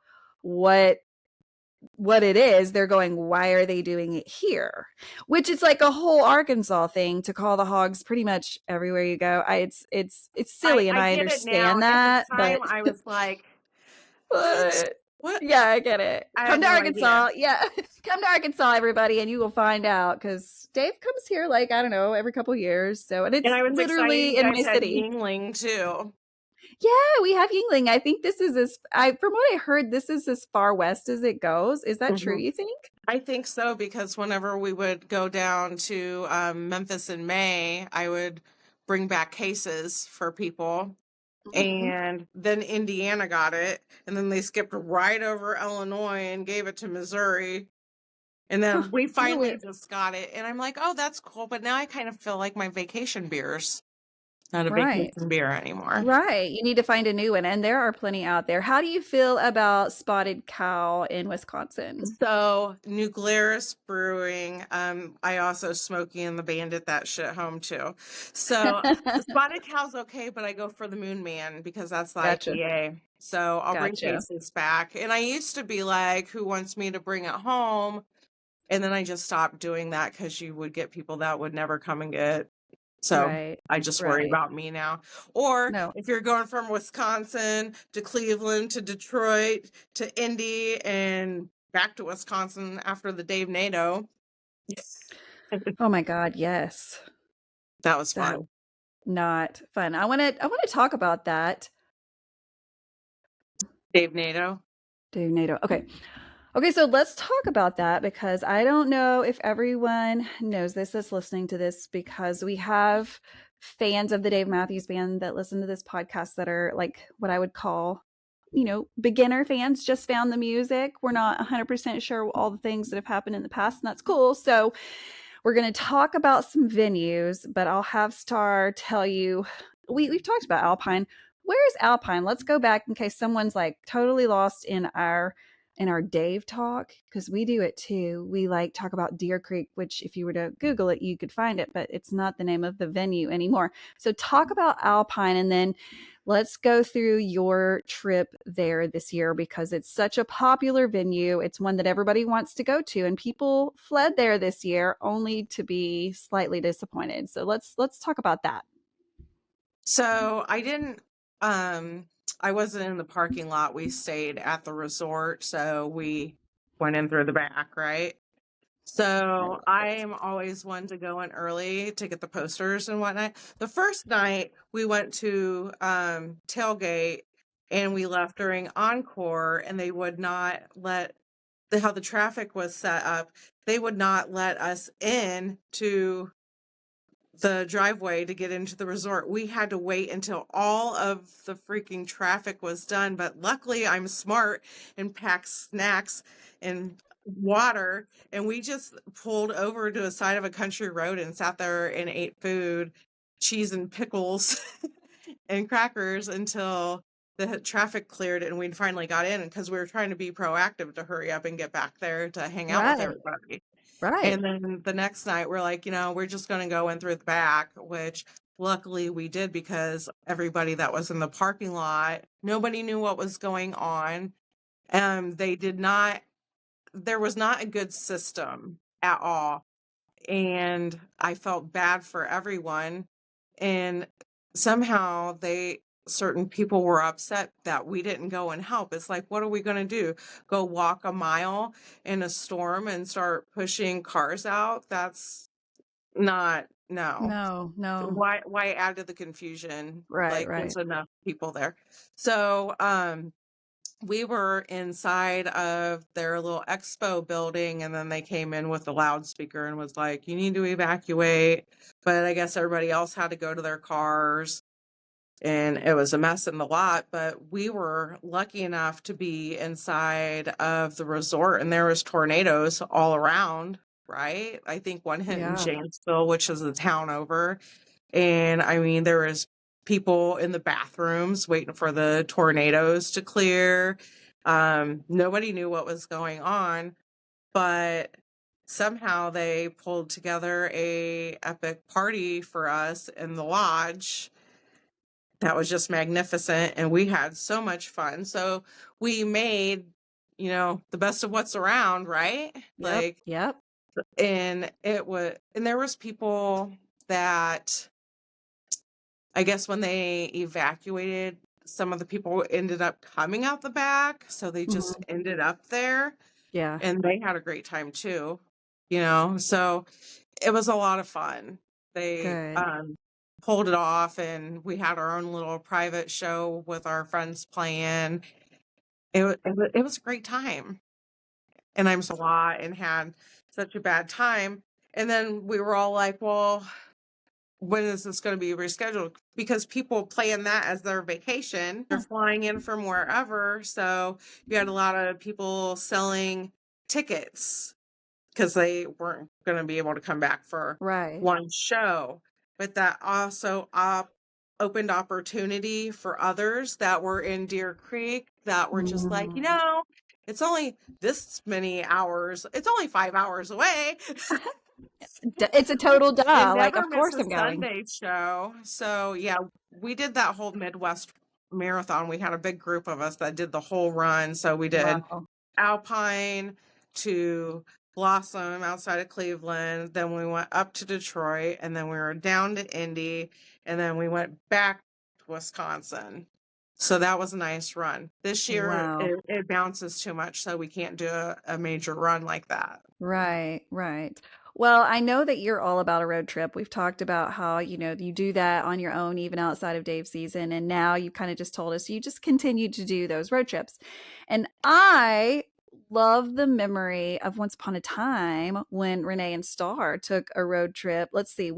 what it is, they're going, why are they doing it here? Which is like a whole Arkansas thing to call the hogs pretty much everywhere you go. It's silly, and I understand that. But I was like, what? Yeah, I get it. Come to Arkansas. Yeah, come to Arkansas, everybody, and you will find out, because Dave comes here like, I don't know, every couple of years. So, and it's literally in my city. Yingling too. Yeah, we have Yingling. I think this is from what I heard, this is as far west as it goes. Is that true, Mhm. you think? I think so, because whenever we would go down to Memphis in May, I would bring back cases for people. Mhm. And then Indiana got it, and then they skipped right over Illinois and gave it to Missouri. And Huh, then we what a finally weird. just got it. And I'm like, oh, that's cool. But now I kind of feel like my vacation beer's not a Right. vacation beer anymore. Right. You need to find a new one, and there are plenty out there. How do you feel about Spotted Cow in Wisconsin? So Nuclearis Brewing, I also Smokey and the Bandit that shit home too. So the Spotted Cow's okay, but I go for the Moon Man because that's the Gotcha. IPA. So I'll bring Gotcha. cases back. And I used to be like, who wants me to bring it home? And then I just stopped doing that because you would get people that would never come and get. So Right. I just worry Right. about me now. Or No. if you're going from Wisconsin to Cleveland to Detroit to Indy and back to Wisconsin after the Dave NATO, Oh my God, yes. that was That fun. not fun. I want to talk about that. Dave NATO. Do NATO. Okay. Okay, so let's talk about that because I don't know if everyone knows this that's listening to this because we have fans of the Dave Matthews Band that listen to this podcast that are like what I would call, beginner fans, just found the music. We're not 100% sure all the things that have happened in the past, and that's cool. So we're going to talk about some venues, but I'll have Star tell you. We've talked about Alpine. Where is Alpine? Let's go back in case someone's like totally lost in our Dave talk, because we do it too. We like talk about Deer Creek, which if you were to Google it, you could find it, but it's not the name of the venue anymore. So talk about Alpine, and then let's go through your trip there this year because it's such a popular venue. It's one that everybody wants to go to, and people fled there this year only to be slightly disappointed. So let's talk about that. So I wasn't in the parking lot. We stayed at the resort. So we went in through the back, right? So I'm always one to go in early to get the posters and whatnot. The first night we went to tailgate and we left during encore, and they would not let how the traffic was set up. They would not let us in to the driveway to get into the resort. We had to wait until all of the freaking traffic was done. But luckily, I'm smart and packed snacks and water. And we just pulled over to a side of a country road and sat there and ate food, cheese and pickles and crackers until the traffic cleared and we finally got in, because we were trying to be proactive to hurry up and get back there to hang out with Right. everybody. Right. And then the next night, we're like, we're just going to go in through the back, which luckily we did, because everybody that was in the parking lot, nobody knew what was going on. They did not, there was not a good system at all. And I felt bad for everyone. And somehow certain people were upset that we didn't go and help. It's like, what are we going to do? Go walk a mile in a storm and start pushing cars out? That's not, no. No, no. Why add to the confusion? Right, Like, right. there's enough people there. So, we were inside of their little expo building, and then they came in with a loudspeaker and was like, you need to evacuate. But I guess everybody else had to go to their cars, and it was a mess in the lot. But we were lucky enough to be inside of the resort, and there was tornadoes all around, right? I think one hit in Yeah. Janesville, which is the town over. And I mean, there was people in the bathrooms waiting for the tornadoes to clear. Nobody knew what was going on, but somehow they pulled together a epic party for us in the lodge that was just magnificent, and we had so much fun. So we made, the best of what's around, right? Yep. Like, Yep. and there was people that, I guess when they evacuated, some of the people ended up coming out the back, so they just Mhm. ended up there, Yeah. and they had a great time too, so it was a lot of fun. They Good. pulled it off, and we had our own little private show with our friends playing. It was a great time, and I'm so a lot and had such a bad time. And then we were all like, well, when is this going to be rescheduled? Because people plan that as their vacation. They're flying in from wherever. So you had a lot of people selling tickets because they weren't going to be able to come back for Right. one show. But that also opened opportunity for others that were in Deer Creek that were just like, it's only this many hours. It's only 5 hours away. It's a total duh. And Like, never of miss course a I'm going. Sunday show. So yeah, we did that whole Midwest marathon. We had a big group of us that did the whole run. So we did Wow. Alpine to Blossom outside of Cleveland. Then we went up to Detroit, and then we were down to Indy, and then we went back to Wisconsin. So that was a nice run. This year Wow. it bounces too much, so we can't do a major run like that. Right, right. Well, I know that you're all about a road trip. We've talked about how, you do that on your own, even outside of Dave's season. And now you kind of just told us you just continue to do those road trips. And I love the memory of once upon a time when Renae and Star took a road trip. Let's see,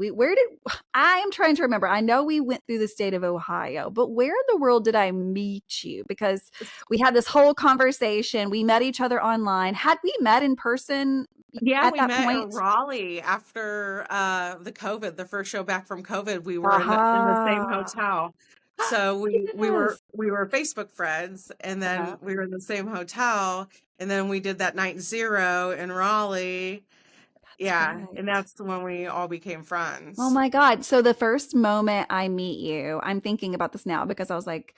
I am trying to remember. I know we went through the state of Ohio, but where in the world did I meet you? Because we had this whole conversation. We met each other online. Had we met in person Yeah, at we that met in point? Raleigh after the first show back from COVID. We were in the same Aha. hotel. So Yes. we were Facebook friends, and Uh-huh. then we were in the same hotel, and then we did that night zero in Raleigh. That's Yeah, and right. that's when we all became Oh friends. my God. So the first moment I meet you, I'm thinking about this now because I was like,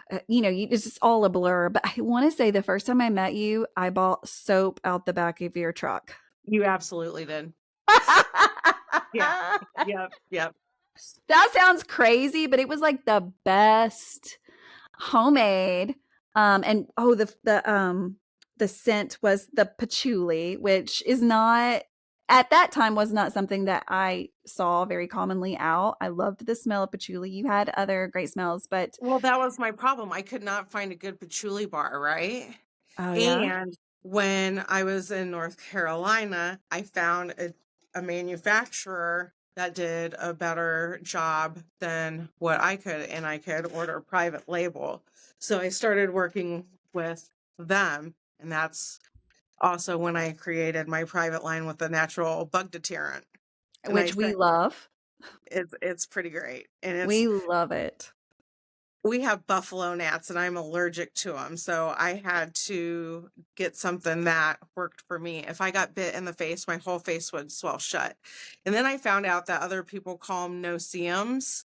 it's just all a blur. But I want to say the first time I met you, I bought soap out the back of your truck. You absolutely did. Yeah. Yep. Yep. That sounds crazy, but it was like the best homemade. And oh, the scent was the patchouli, which is not at that time was not something that I saw very commonly out. I loved the smell of patchouli. You had other great smells, but Well, that was my problem. I could not find a good patchouli bar, right? oh yeah. And when I was in North Carolina, I found a manufacturer that did a better job than what I could, and I could order a private label. So I started working with them, and that's also when I created my private line with the natural bug deterrent. And I Which we think love. it's pretty great. And We love it. we have buffalo gnats and I'm allergic to them. So I had to get something that worked for me. If I got bit in the face, my whole face would swell shut. And then I found out that other people call them no-see-ums.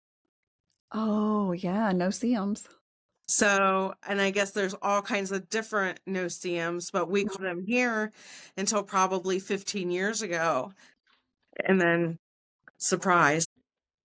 Oh yeah, no seams. So, and I guess there's all kinds of different no-see-ums, but we called them here until probably 15 years ago. And then surprise.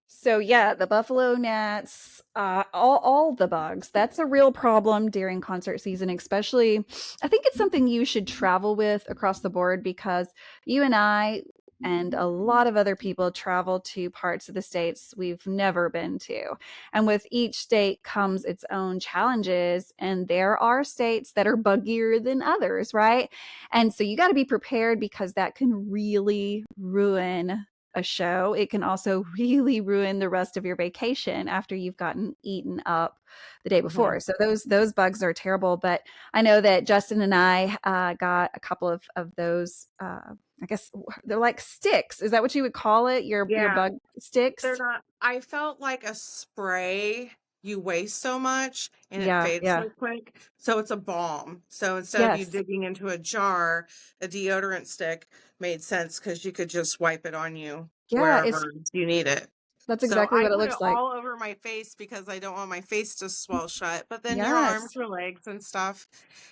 So yeah, the buffalo gnats, all the bugs. That's a real problem during concert season, especially. I think it's something you should travel with across the board because you and I and a lot of other people travel to parts of the states we've never been to. And with each state comes its own challenges, and there are states that are buggier than others, right? And so you got to be prepared because that can really ruin a show. It can also really ruin the rest of your vacation after you've gotten eaten up the day Mhm. before. So those bugs are terrible. But I know that Justin and I got a couple of those. I guess they're like sticks. Is that what you would call it? Your Yeah. bug They're sticks? not I felt like a spray, you waste so much and it Yeah, fades yeah, so quick. So it's a balm. So instead of you yes, digging into a jar, a deodorant stick made sense because you could just wipe it on you yeah. It's wherever you need it. That's So exactly I what it put it looks like. all over my face because I don't want my face to swell shut, but then your arms, Yes. your legs and stuff.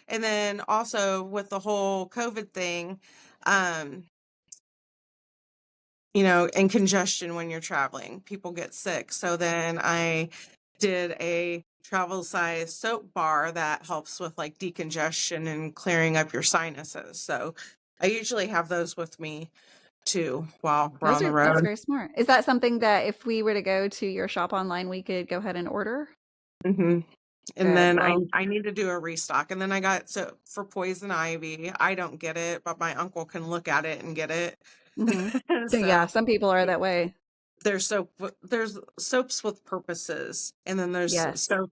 And then also with the whole COVID thing, um, and congestion when you're traveling. People get sick. So then I did a travel size soap bar that helps with like decongestion and clearing up your sinuses. So I usually have those with me too while we're on the That's road. very smart. Is that something that if we were to go to your shop online, we could go ahead and order? hmm And Good. then Well, I need to do a restock. And then I got, so for poison ivy, I don't get it, but my uncle can look at it and get it. mhm. So yeah, So some people are that way. there's soaps with purposes, and then there's Yes. soap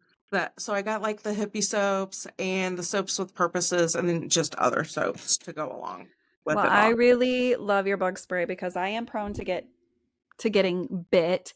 so I got like the hippie soaps and the soaps with purposes, and then just other soaps to go along with Well, it I all. really love your bug spray because I am prone to getting bit.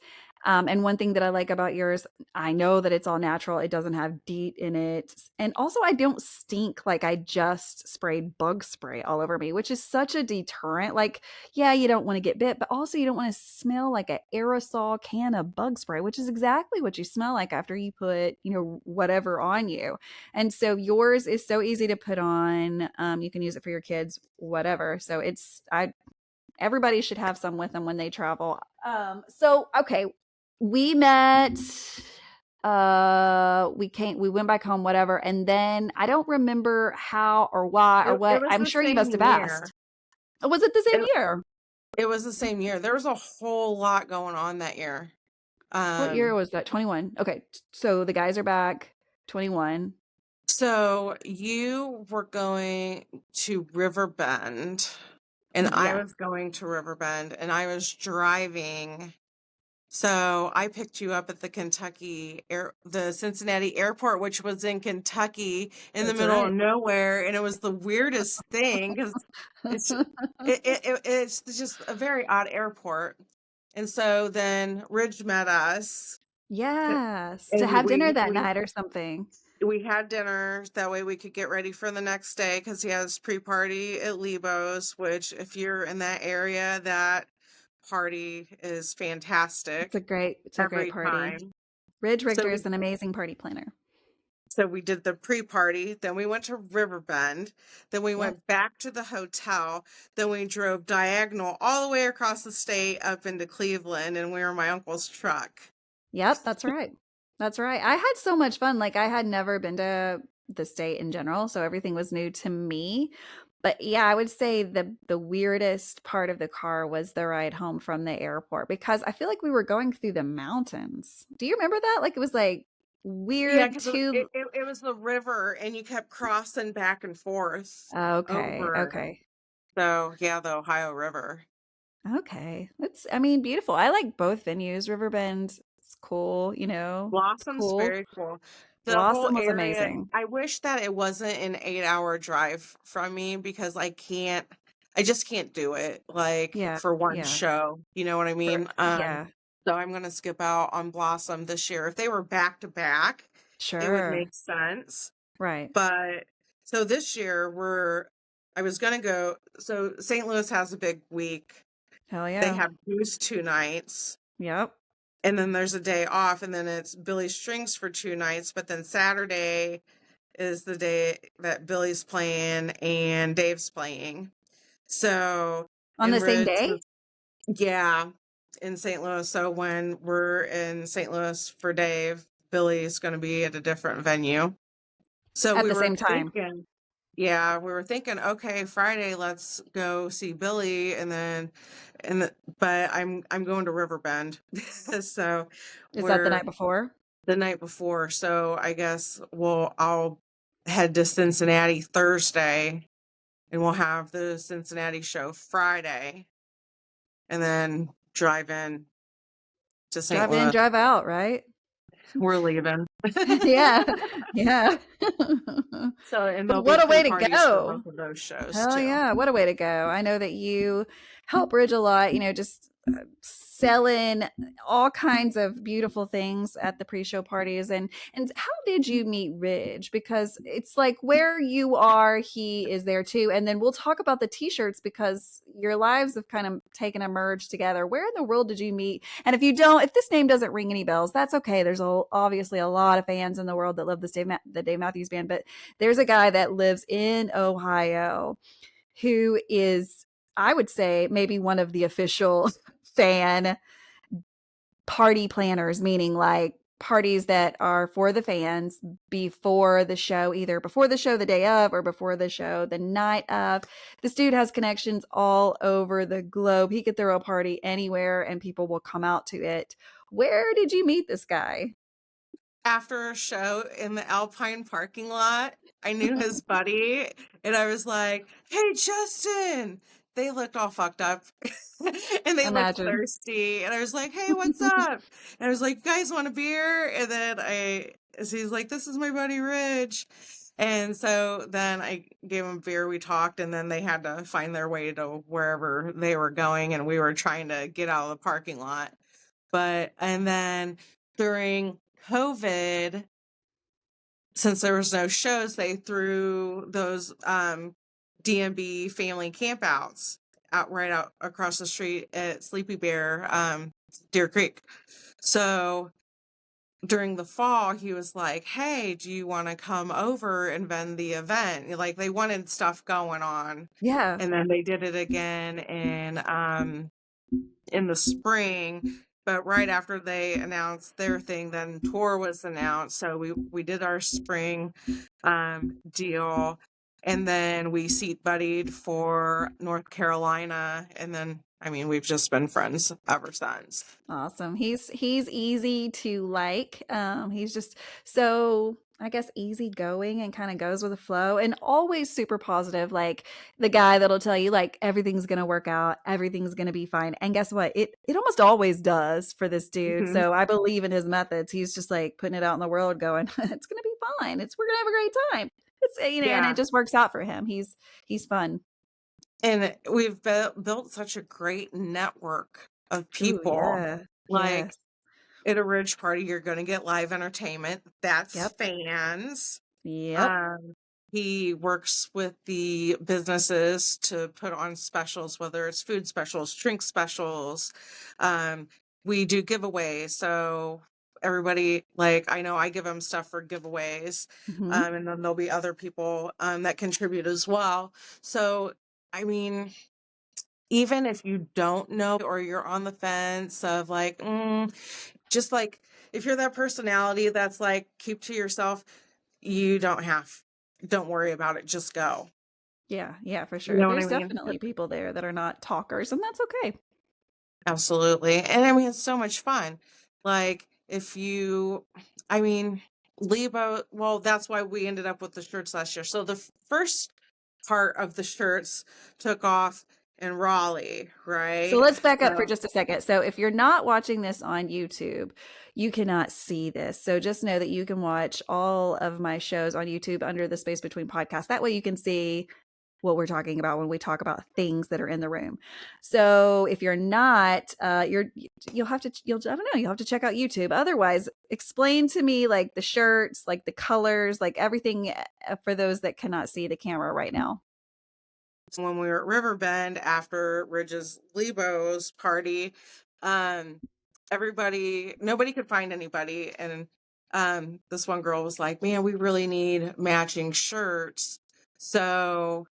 And one thing that I like about yours, I know that it's all natural. It doesn't have DEET in it. And also, I don't stink like I just sprayed bug spray all over me, which is such a deterrent. Like, yeah, you don't want to get bit, but also you don't want to smell like an aerosol can of bug spray, which is exactly what you smell like after you put, whatever on you. And so yours is so easy to put on. You can use it for your kids, whatever. So everybody should have some with them when they travel. So okay, we met, we went back home, whatever, and then I don't remember how or why or It what. was I'm the sure you must same have year. asked. Oh, was it the same It, year? it was the same year. There was a whole lot going on that year. What year Um, was that? 21. Okay, so the guys are back. 21. so you were going to Riverbend, and I Yeah. was going to Riverbend, and I was driving. So I picked you up at the Cincinnati airport, which was in Kentucky, in the That's middle of right. nowhere, and it was the weirdest thing because it's it's just a very odd airport. And so then Ridge met us, Yes, to and have dinner we that we night or something. we had dinner. That way we could get ready for the next day because he has pre-party at Lebo's, which if you're in that area, that party is fantastic It's a great every party. time. Ridge So Richter we is an amazing party planner. so we did the pre-party, then we went to Riverbend, then we Yes. went back to the hotel, then we drove diagonal all the way across the state up into Cleveland, and we were in my uncle's truck. Yep, that's right. That's right. I had so much fun. Like I had never been to the state in general, so everything was new to me. But yeah, I would say the weirdest part of the car was the ride home from the airport because I feel like we were going through the mountains. Do you remember that? Like it was like Yeah, weird because too. it was the river, and you kept crossing back and forth Okay, over it. okay. So yeah, the Ohio River. Okay. That's I mean, beautiful. I like both venues. Riverbend is cool, it's Blossom's cool. very cool. The whole Blossom was area, amazing. I wish that it wasn't an 8-hour drive from me because I just can't do it like Yeah, for one yeah. show. You know what I mean? Yeah, So I'm gonna skip out on Blossom this year. If they were back to back, it would sure. make sense. Right. But so this year I was gonna go. So St. Louis has a big week. Hell They yeah. have Goose 2 nights. Yep. And then there's a day off, and then it's Billy Strings for 2 nights. But then Saturday is the day that Billy's playing and Dave's playing. So, On the and same Ridge day? was, yeah, in St. Louis. So when we're in St. Louis for Dave, Billy's going to be at a different venue. So At we the were same time. thinking, yeah, we were thinking, okay, Friday, let's go see Billy, and then, but I'm going to Riverbend, so Is that the night we're before? the night before. So I guess I'll head to Cincinnati Thursday, and we'll have the Cincinnati show Friday, and then drive in to St. Drive in, Louis. drive out, right? We're leaving. Yeah. Yeah. So, and But there'll be what a way to pre-parties for go. both of those shows Hell too. yeah. What a way to go. I know that you help Bridge a lot, just selling all kinds of beautiful things at the pre-show parties. And how did you meet Ridge? Because it's like where you are, he is there too. And then we'll talk about the t-shirts because your lives have kind of taken a merge together. Where in the world did you meet? And if this name doesn't ring any bells, that's okay. There's obviously a lot of fans in the world that love the Dave Matthews Band, but there's a guy that lives in Ohio who is, I would say, maybe one of the official fan party planners, meaning like parties that are for the fans before the show, either before the show the day of or before the show the night of. This dude has connections all over the globe. He could throw a party anywhere and people will come out to it. Where did you meet this guy? After a show in the Alpine parking lot, I knew his buddy, and I was like, "Hey, Justin!" They looked all fucked up, and they looked Imagine. thirsty, and I was like, "Hey, what's up?" And I was like, "You guys want a beer?" And then so he's like, "This is my buddy Rich." And so then I gave him beer, we talked, and then they had to find their way to wherever they were going, and we were trying to get out of the parking lot. And then during COVID, since there was no shows, they threw those DMB family campouts out across the street at Sleepy Bear, Deer Creek. So during the fall, he was like, "Hey, do you want to come over and vend the event?" Like, they wanted stuff going on. Yeah. And then they did it again in the spring, but right after they announced their thing, then tour was announced. So we did our spring deal, and then we seat buddied for North Carolina, and then I mean we've just been friends ever since. Awesome. He's easy to like. He's just so, I guess, easygoing and kind of goes with the flow and always super positive. Like the guy that'll tell you like everything's gonna work out, everything's gonna be fine. And guess what? It almost always does for this dude. Mhm. So I believe in his methods. He's just like putting it out in the world, going, it's gonna be fine. We're gonna have a great time. It's and Yeah. it just works out for him. He's fun. And we've built such a great network of Oh people. yeah. Like Yes. at a Ridge party, you're going to get live entertainment. That's Yep. fans. Yep. Um, he works with the businesses to put on specials, whether it's food specials, drink specials. We do giveaways. So everybody, like, I know I give them stuff for giveaways. Hmm. And then there'll be other people that contribute as well. So, I mean, even if you don't know or you're on the fence of like, just like if you're that personality that's like, keep to yourself, you don't worry about it, just go. Yeah, yeah, for You sure. know what I There's mean? definitely people there that are not talkers, and that's okay. Absolutely. And I mean, it's so much fun. Like if you, I mean, Lebo, well, that's why we ended up with the shirts last year. So the first part of the shirts took off in Raleigh, So right? let's back up for So just a second. So if you're not watching this on YouTube, you cannot see this. So just know that you can watch all of my shows on YouTube under the Space Between podcast. That way you can see what we're talking about when we talk about things that are in the room. So if you're not, you'll have to, I don't know, you'll have to check out YouTube. Otherwise, explain to me like the shirts, like the colors, like everything for those that cannot see the camera right now. when we were at Riverbend after Ridge's Lebo's party, um, nobody could find anybody. And this one girl was like, "Man, we really need matching shirts." So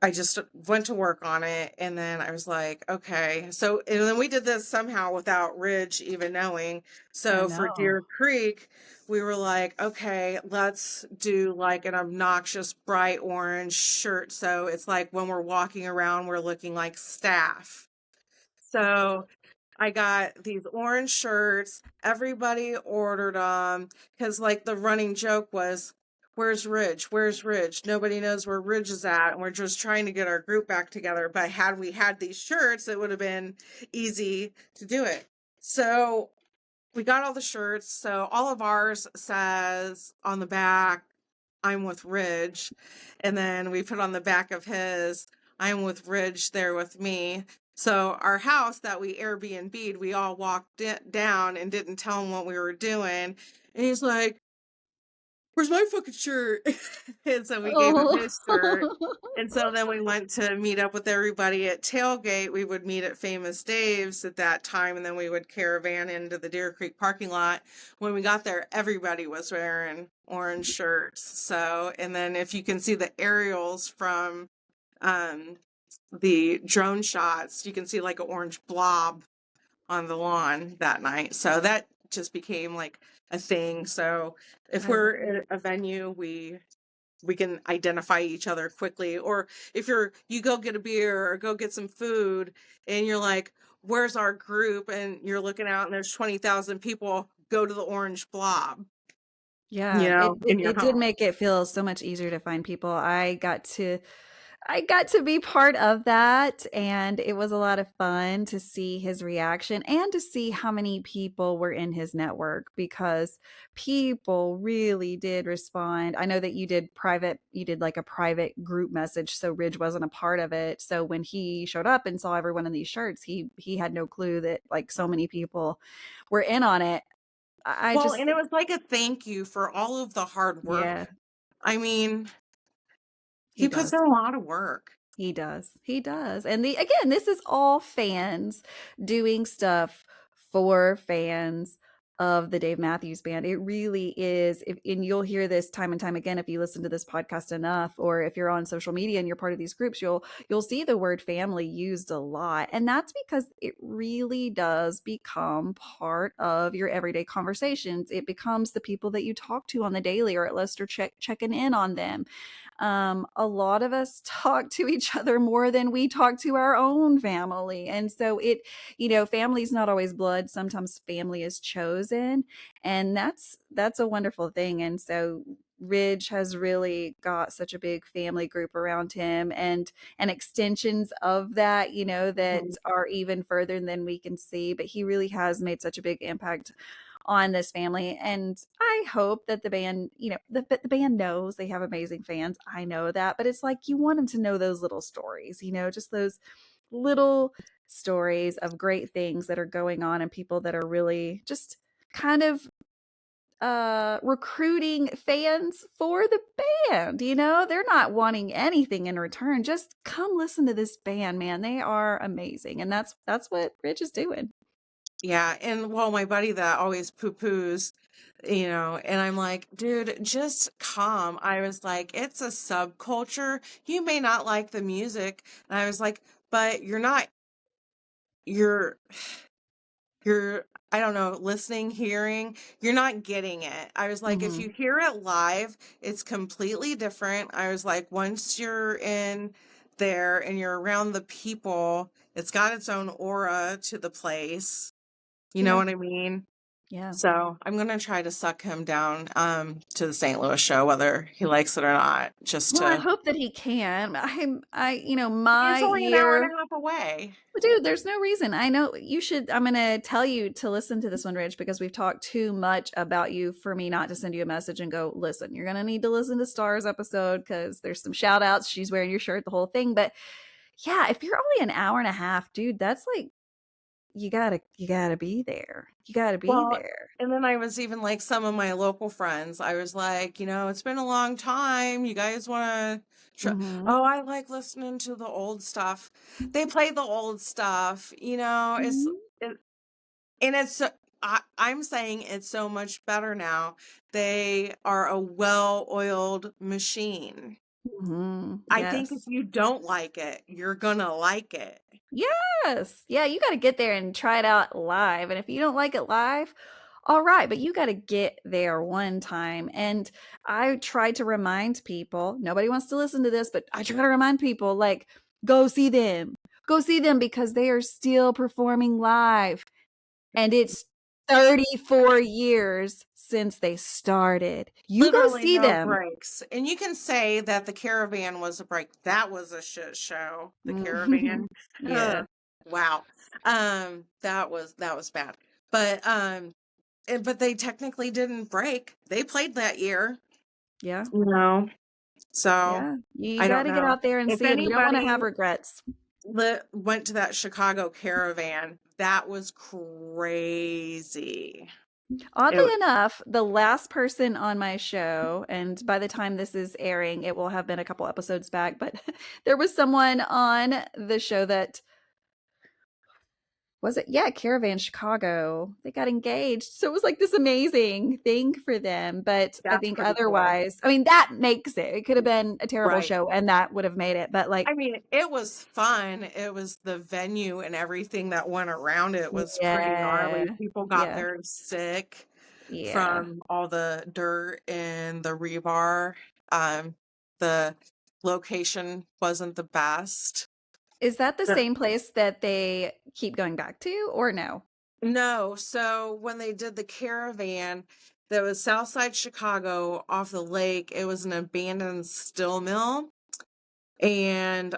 I just went to work on it, and then I was like, "Okay." So, and then we did this somehow without Ridge even knowing. I So for know. Deer Creek, we were like, "Okay, let's do like an obnoxious bright orange shirt." So it's like when we're walking around, we're looking like staff. So I got these orange shirts. Everybody ordered them because, like, the running joke was, "Where's Ridge? Where's Ridge?" Nobody knows where Ridge is at, and we're just trying to get our group back together. But had we had these shirts, it would have been easy to do it. So we got all the shirts. So all of ours says on the back, "I'm with Ridge." And then we put on the back of his, "I'm with Ridge, there with me." So our house that we Airbnb'd, we all walked down and didn't tell him what we were doing. And he's like, "Where's my fucking shirt?" And so we gave him his shirt. Oh. And so then we went to meet up with everybody at Tailgate. We would meet at Famous Dave's at that time, and then we would caravan into the Deer Creek parking lot. When we got there, everybody was wearing orange shirts. So, and then if you can see the aerials from um, the drone shots, you can see like an orange blob on the lawn that night. So just became like a thing. So if I we're love at a venue, we can identify each other quickly. Or if you go get a beer or go get some food and you're like, where's our group? And you're looking out and there's 20,000 people, go to the orange blob, Yeah, in your it did home. make it feel so much easier to find people. I got to be part of that, and it was a lot of fun to see his reaction and to see how many people were in his network because people really did respond. I know that you did like a private group message, so Ridge wasn't a part of it. So when he showed up and saw everyone in these shirts, he had no clue that like so many people were in on it. I Well, just and it was like a thank you for all of the hard work. yeah, I mean, he he puts does. in a lot of work. He does. He does. And again, this is all fans doing stuff for fans of the Dave Matthews Band. It really is. And you'll hear this time and time again if you listen to this podcast enough, or if you're on social media and you're part of these groups, you'll see the word family used a lot. And that's because it really does become part of your everyday conversations. It becomes the people that you talk to on the daily, or at least are checking in on them. A lot of us talk to each other more than we talk to our own family. And so family's not always blood. Sometimes family is chosen. And that's a wonderful thing. And so Ridge has really got such a big family group around him and extensions of that, that Mhm. are even further than we can see. But he really has made such a big impact on this family. And I hope that the band, the band knows they have amazing fans. I know that, but it's like you want them to know those little stories, just those little stories of great things that are going on and people that are really just kind of recruiting fans for the band. They're not wanting anything in return. Just come listen to this band, man. They are amazing. And that's what Rich is doing. Yeah, and well, my buddy that always poo-poos, and I'm like, dude, just calm. I was like, it's a subculture. You may not like the music. And I was like, but you're, you're, I don't know, listening, hearing, you're not getting it. I was like, if Hmm. you hear it live, it's completely different. I was like, once you're in there and you're around the people, it's got its own aura to the place. You know Yeah. what I mean? Yeah. So I'm gonna try to suck him down to the St. Louis show, whether he likes it or not. Just Well, I to hope that he can. It's My only an hour and ear. a half away. Dude, there's no reason. I know you should. I'm going to tell you to listen to this one, Rich, because we've talked too much about you for me not to send you a message and go, listen, you're going to need to listen to Star's episode because there's some shout outs. She's wearing your shirt, the whole thing. But yeah, if you're only an hour and a half, dude, that's like, you gotta be there. You gotta be Well, there. and then I was even like some of my local friends. I was like, it's been a long time. You guys want to try? Hmm. Oh, I like listening to the old stuff. They play the old stuff. It, and I'm saying it's so much better now. They are a well-oiled machine. Hmm. I think if Yes. you don't like it, you're gonna like it. Yes. Yeah, you got to get there and try it out live. And if you don't like it live, all right, but you got to get there one time. And I try to remind people, nobody wants to listen to this, but I try to remind people like, go see them. Go see them because they are still performing live. And it's 34 years since they started. You go Literally see no them. breaks. And you can say that the Caravan was a break. That was a shit show. The Mhm. Caravan. Yeah. Ugh, wow. That was bad. But but they technically didn't break. They played that year. Yeah. No. So Yeah. You I got don't to get know. out there and If see them. You don't want to anybody have regrets. went to that Chicago Caravan, that was crazy. Oddly It, enough, the last person on my show, and by the time this is airing, it will have been a couple episodes back, but there was someone on the show that Was it? Yeah, Caravan Chicago. They got engaged. So it was like this amazing thing for them. But I That's think pretty cool. otherwise, I mean, that makes it. It could have been a terrible Right. show and that would have made it. But like, I mean, it was fun. It was the venue and everything that went around it was pretty yeah, gnarly. People got yeah, very sick yeah. from all the dirt and the rebar. The location wasn't the best. Is that the The- same place that they keep going back to or no? No, so when they did the caravan, that was Southside Chicago off the lake. It was an abandoned steel mill. And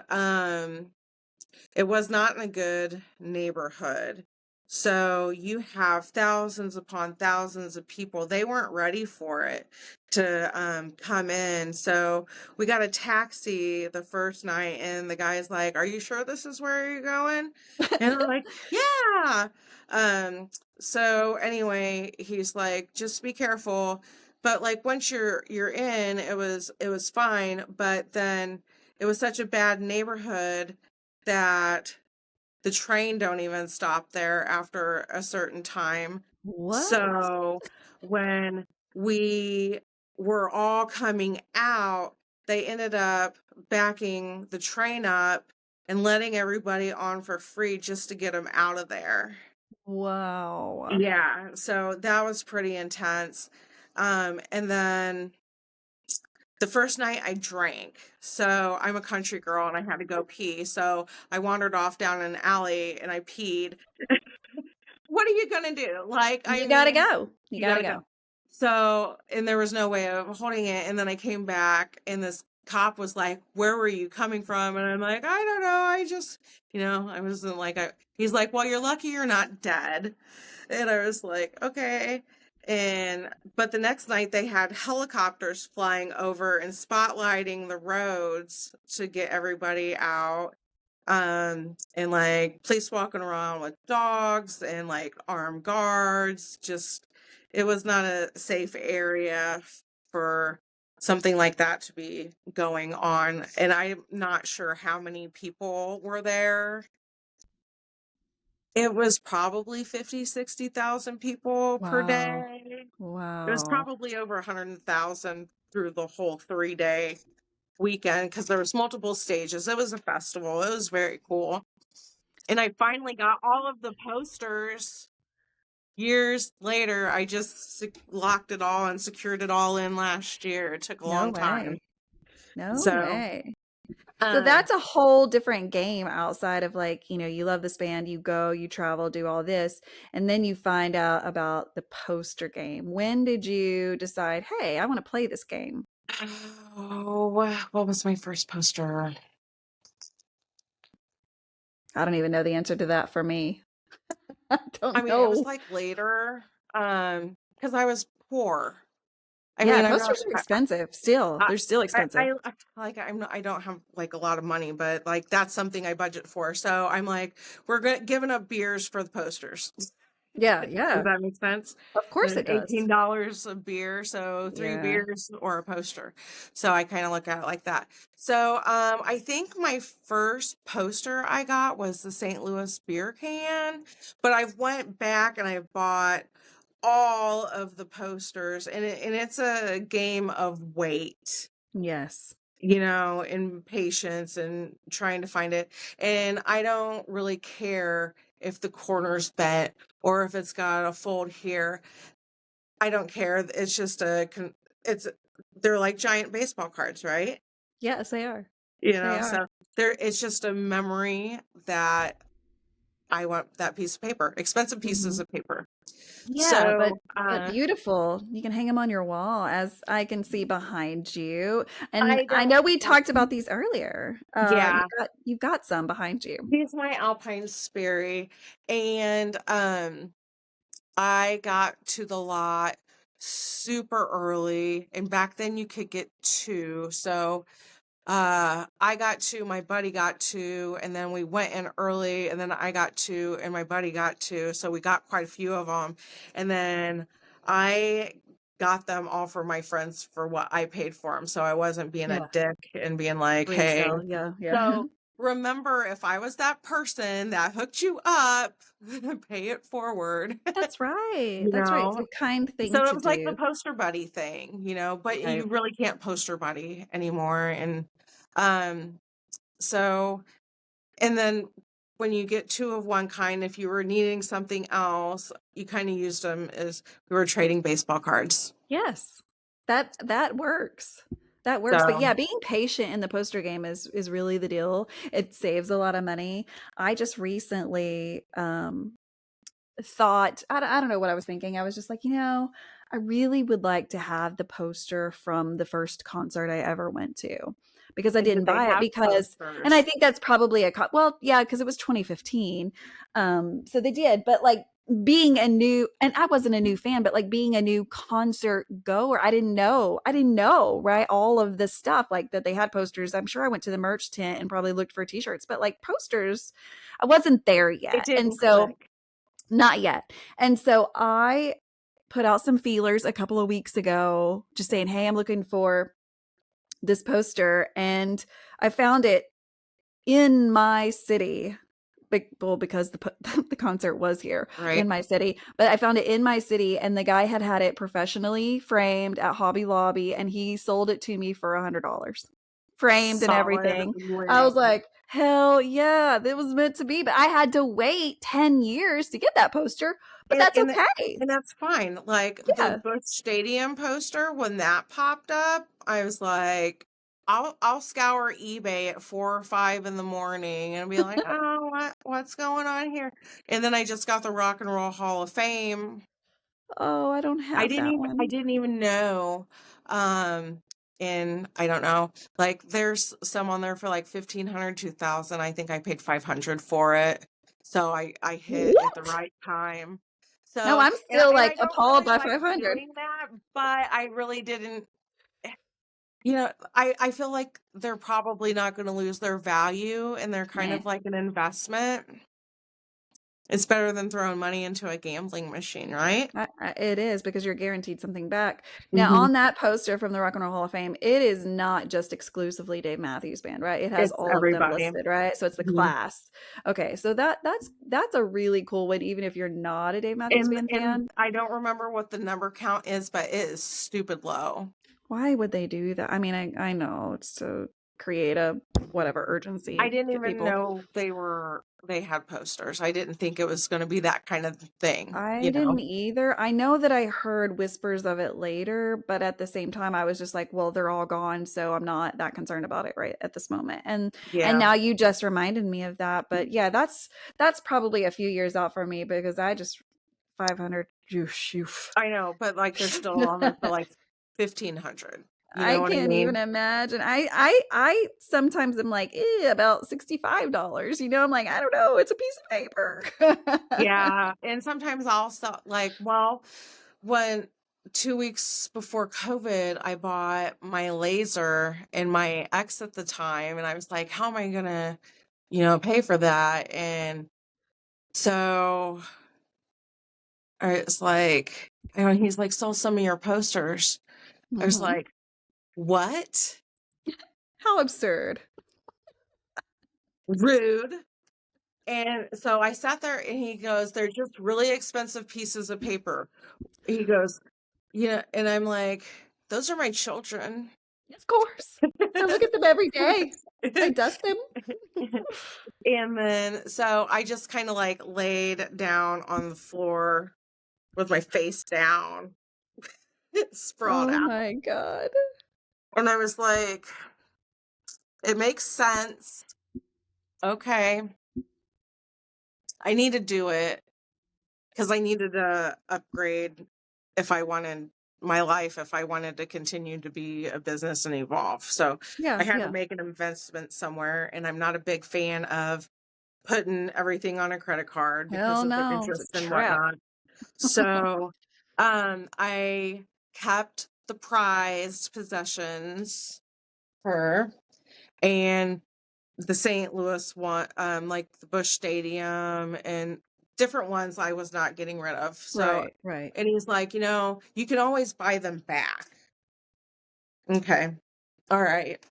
it was not in a good neighborhood. So you have thousands upon thousands of people. They weren't ready for it to come in. So we got a taxi the first night, and the guy's like, "Are you sure this is where you're going?" And I'm like, "Yeah." So anyway, he's like, "Just be careful." But like once you're in, it was fine. But then it was such a bad neighborhood that the train don't even stop there after a certain time. What? So when we were all coming out, they ended up backing the train up and letting everybody on for free just to get them out of there. Wow. Yeah, so that was pretty intense. And then the first night I drank. So I'm a country girl and I had to go pee. So I wandered off down an alley and I peed. What are you gonna do? Like, I You gotta mean, go. You you gotta gotta go. go. So, and there was no way of holding it. And then I came back and this cop was like, "Where were you coming from?" And I'm like, "I don't know. I just, I wasn't like, he's like, "Well, you're lucky you're not dead." And I was like, "Okay." But the next night they had helicopters flying over and spotlighting the roads to get everybody out. And like police walking around with dogs and like armed guards. Just, it was not a safe area for something like that to be going on. And I'm not sure how many people were there. It was probably 50, 60,000 people per Wow. day. It was Wow. probably over 100,000 through the whole 3-day weekend because there was multiple stages. It was a festival. It was very cool. And I finally got all of the posters years later. I just locked it all and secured it all in last year. It took a No long time. way. No So, way. So um, that's a whole different game outside of like, you love this band, you go, you travel, do all this, and then you find out about the poster game. When did you decide, hey, I want to play this game? oh, what was my first poster? I don't even know the answer to that for me. I I don't mean, it was know. like later, because I was poor. I Yeah, mean, I'm not. posters are expensive still. I, They're still expensive. like I'm not, I don't have like a lot of money, but like that's something I budget for. So I'm like, we're giving up beers for the posters. Yeah, Does yeah. that make sense? Of course it does. $18 a beer, so 3 Yeah. beers or a poster. So I kind of look at it like that. So I think my first poster I got was the St. Louis beer can, but I've went back and I bought all of the posters, and it's a game of weight. Yes. And patience and trying to find it. And I don't really care if the corner's bent or if it's got a fold here. I don't care. It's just they're like giant baseball cards, right? Yes, they are. They are. So it's just a memory that I want that piece of paper, expensive pieces Mhm. of paper. Yeah, but So, beautiful. You can hang them on your wall, as I can see behind you. And I I don't, know we talked about these earlier. yeah, You've got some behind you. he's my Alpine Sperry. And, I got to the lot super early, and back then you could get two. So I got two, my buddy got two, and then we went in early, and then I got two, and my buddy got two. So we got quite a few of them. And then I got them all for my friends for what I paid for them. So I wasn't being a Yeah. dick and being like, hey. Resell. Yeah, So yeah. remember, if I was that person that hooked you up, pay it forward. That's right. You That's right. It's know? a kind thing So it to was like the do. poster buddy thing, but Right. you really can't poster buddy anymore. And um, so, and then when you get two of one kind, if you were needing something else, you kind of used them as we were trading baseball cards. Yes. That works. That works. But So yeah, being patient in the poster game is really the deal. It saves a lot of money. I just recently thought I don't know what I was thinking. I was just like, I really would like to have the poster from the first concert I ever went to, because I and did didn't they buy it have and I posters? think that's probably well, yeah, because it was 2015. So they did, but like being a new, and I wasn't a new fan, but like being a new concert goer, I didn't know, right? All of this stuff, like that they had posters. I'm sure I went to the merch tent and probably looked for t-shirts, but like posters, I wasn't there It yet. And didn't so click. not yet. And so I put out some feelers a couple of weeks ago, just saying, hey, I'm looking for this poster. And I found it in my city. Well, because the concert was here Right. in my city, but I found it in my city, and the guy had it professionally framed at Hobby Lobby, and he sold it to me for $100, framed and Solid everything. I was winning. like, hell yeah, that was meant to be. But I had to wait 10 years to get that poster, but And that's and okay. and that's fine. Like the Yeah. Busch Stadium poster, when that popped up, I was like, I'll scour eBay at 4 or 5 in the morning and be like, oh, what's going on here? And then I just got the Rock and Roll Hall of Fame. Oh, I don't I have didn't that even I one. didn't even know. Um, and I don't know. Like there's some on there for like 1,500, 2,000. I think I paid 500 for it. So I hit at the What? right time. No, So I'm and still and like I don't appalled really by like 500. doing that, but I really didn't. I feel like they're probably not going to lose their value, and they're kind Nah. of like an investment. It's better than throwing money into a gambling machine, right? It is, because you're guaranteed something back. Now, Hmm. on that poster from the Rock and Roll Hall of Fame, it is not just exclusively Dave Matthews Band, right? It has It's all of them everybody. listed, right? So it's the Mhm. class. Okay, so that's a really cool one, even if you're not a Dave Matthews Band And fan. I don't remember what the number count is, but it is stupid low. Why would they do that? I mean, I know it's to create a whatever I urgency, didn't get even people. know they had posters. I didn't think it was going to be that kind of thing, I you know? didn't either. I know that I heard whispers of it later, but at the same time I was just like, well, they're all gone, so I'm not that concerned about it right at this moment. And Yeah, now you just reminded me of that. But yeah, that's probably a few years out for me, because I just 500 oof. I know, but like they're still on there for like 1,500. You I know what I can't even mean? imagine. I sometimes am like, about $65. I'm like, I don't know, it's a piece of paper. Yeah, and sometimes I'll sell like, well, when 2 weeks before COVID, I bought my laser and my ex at the time, and I was like, how am I gonna, pay for that? And so I was like, he's like, sell some of your posters. I was Mhm. like, what? How absurd. Rude. And so I sat there and he goes, they're just really expensive pieces of paper. He goes, and I'm like, those are my children. Of course. I look at them every day. I dust them. And then so I just kind of like laid down on the floor with my face down, sprawled Oh out. my god. And I was like, it makes sense. Okay. I need to do it because I needed to upgrade if I wanted if I wanted to continue to be a business and evolve. So I Yeah, had to yeah. make an investment somewhere. And I'm not a big fan of putting everything on a credit card because Hell of the no. It's a interest and trap. whatnot. So I kept the prized possessions for and the St. Louis one, like the Busch Stadium and different ones I was not getting rid of. So, Right, right. and he's like, you can always buy them back. Okay. All right.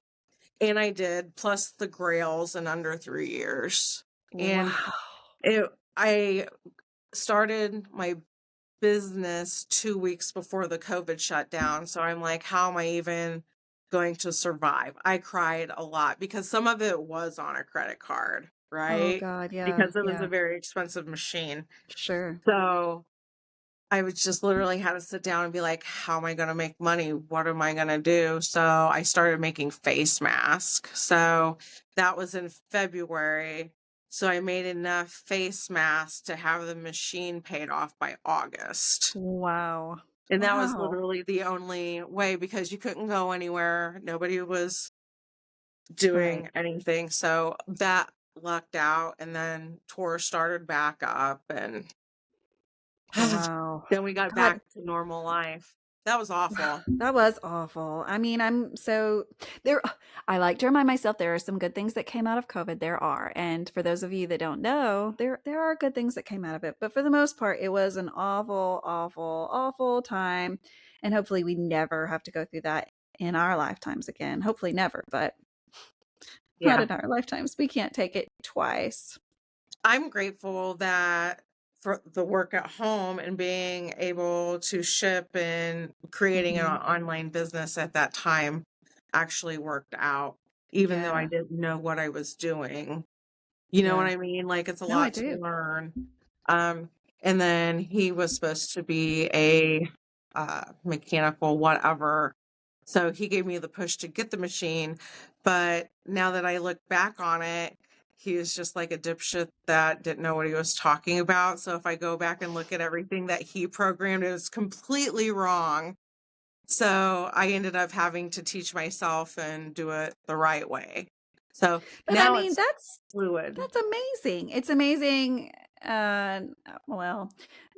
And I did, plus the grails in under 3 years. And Wow. I started my business 2 weeks before the COVID shutdown. So I'm like, how am I even going to survive? I cried a lot because some of it was on a credit card, Oh right? God, yeah, Because it was a yeah, very expensive machine. sure. So I was just literally had to sit down and be like, how am I going to make money? What am I going to do? So I started making face masks. So that was in February. So I made enough face masks to have the machine paid off by August. Wow. And that was Wow. literally the only way because you couldn't go anywhere. Nobody was doing Right. anything. So that lucked out. And then tours started back up and Wow. then we got God, back to normal life. That was awful. that was awful. I mean, I'm so there. I like to remind myself there are some good things that came out of COVID. There are, and for those of you that don't know, there are good things that came out of it. But for the most part, it was an awful, awful, awful time, and hopefully, we never have to go through that in our lifetimes again. Hopefully, never, but not Yeah. in our lifetimes. We can't take it twice. I'm grateful that for the work at home and being able to ship and creating an Hmm. online business at that time actually worked out, even though I Yeah, didn't know what I was doing. You know what yeah. I mean? Like it's a No, I lot to do. learn. Um, and then he was supposed to be a mechanical whatever. So he gave me the push to get the machine. But now that I look back on it, he was just like a dipshit that didn't know what he was talking about. So if I go back and look at everything that he programmed, it was completely wrong. So I ended up having to teach myself and do it the right way. So But I now mean, it's fluid. that's amazing. It's amazing, well,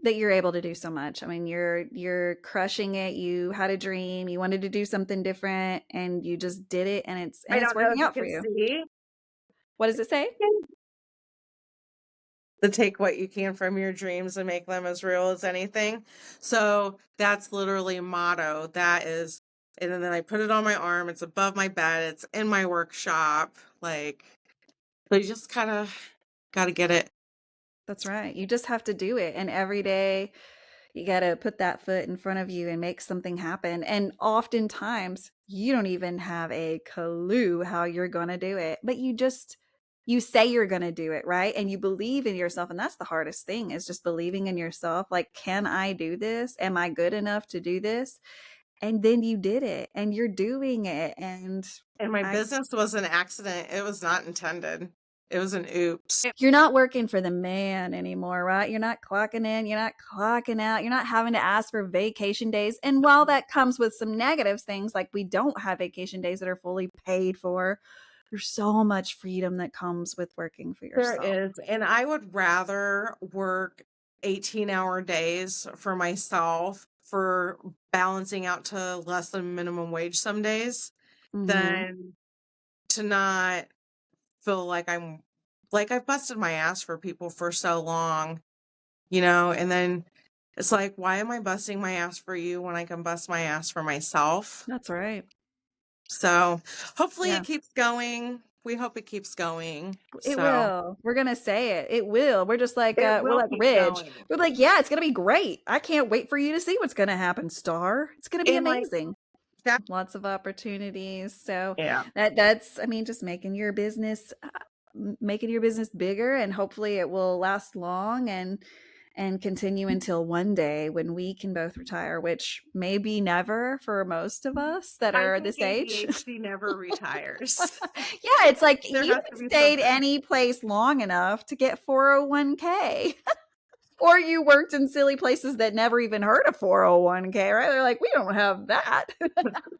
that you're able to do so much. I mean, you're crushing it. You had a dream, you wanted to do something different, and you just did it, and I it's don't know working if you out for can you. see. What does it say? To take what you can from your dreams and make them as real as anything. So that's literally motto. That is, and then I put it on my arm. It's above my bed. It's in my workshop. Like, so you just kind of got to get it. That's right. You just have to do it, and every day you got to put that foot in front of you and make something happen. And oftentimes, you don't even have a clue how you're going to do it, but you say you're going to do it, right? And you believe in yourself, and that's the hardest thing is just believing in yourself. Like, can I do this? Am I good enough to do this? And then you did it, and you're doing it, and And my I business was an accident. It was not intended. It was an oops. you're not working for the man anymore, right? You're not clocking in, you're not clocking out, you're not having to ask for vacation days. And while that comes with some negative things, like we don't have vacation days that are fully paid for, there's so much freedom that comes with working for There yourself. is. And I would rather work 18-hour days for myself for balancing out to less than minimum wage some days Hmm. than to not feel like I've busted my ass for people for so long, and then it's like, why am I busting my ass for you when I can bust my ass for myself? That's right. So hopefully it Yeah, keeps going. We hope it keeps going. it So will. We're gonna say it. It will. We're just like it we're will like keep Ridge. going. We're like, yeah, it's gonna be great. I can't wait for you to see what's gonna happen, Star. It's gonna be And like amazing. that, Lots of opportunities. So yeah. that's I mean, just making your business bigger, and hopefully it will last long and continue until one day when we can both retire, which may be never for most of us that I are think this age. ADHD never retires. Yeah, it's like There you has have to be stayed something. any place long enough to get 401k. Or you worked in silly places that never even heard of 401k, right? They're like, we don't have that.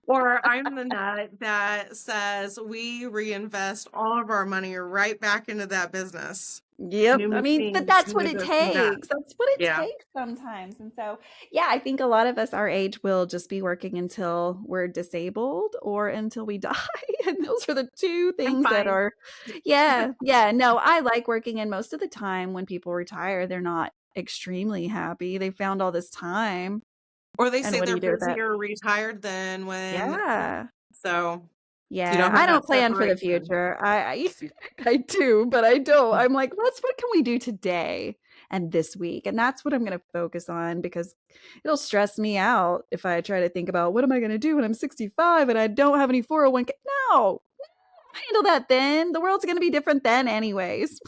Or I'm the nut that says we reinvest all of our money right back into that business. Yep. New I mean, but machines, that's what new it this, new that. takes. That's what it Yeah, takes sometimes. And so, yeah, I think a lot of us our age will just be working until we're disabled or until we die. And those are the two I'm things that fine. are, yeah, yeah. No, I like working. And most of the time when people retire, they're not extremely happy. They found all this time. Or they And say what do they're you do with that? busier retired than when, Yeah. so. You Yeah, don't I have don't that plan for the separation. future. I do, but I don't. I'm like, what can we do today and this week? And that's what I'm going to focus on because it'll stress me out if I try to think about what am I going to do when I'm 65 and I don't have any 401k. No, handle that then. The world's going to be different then anyways.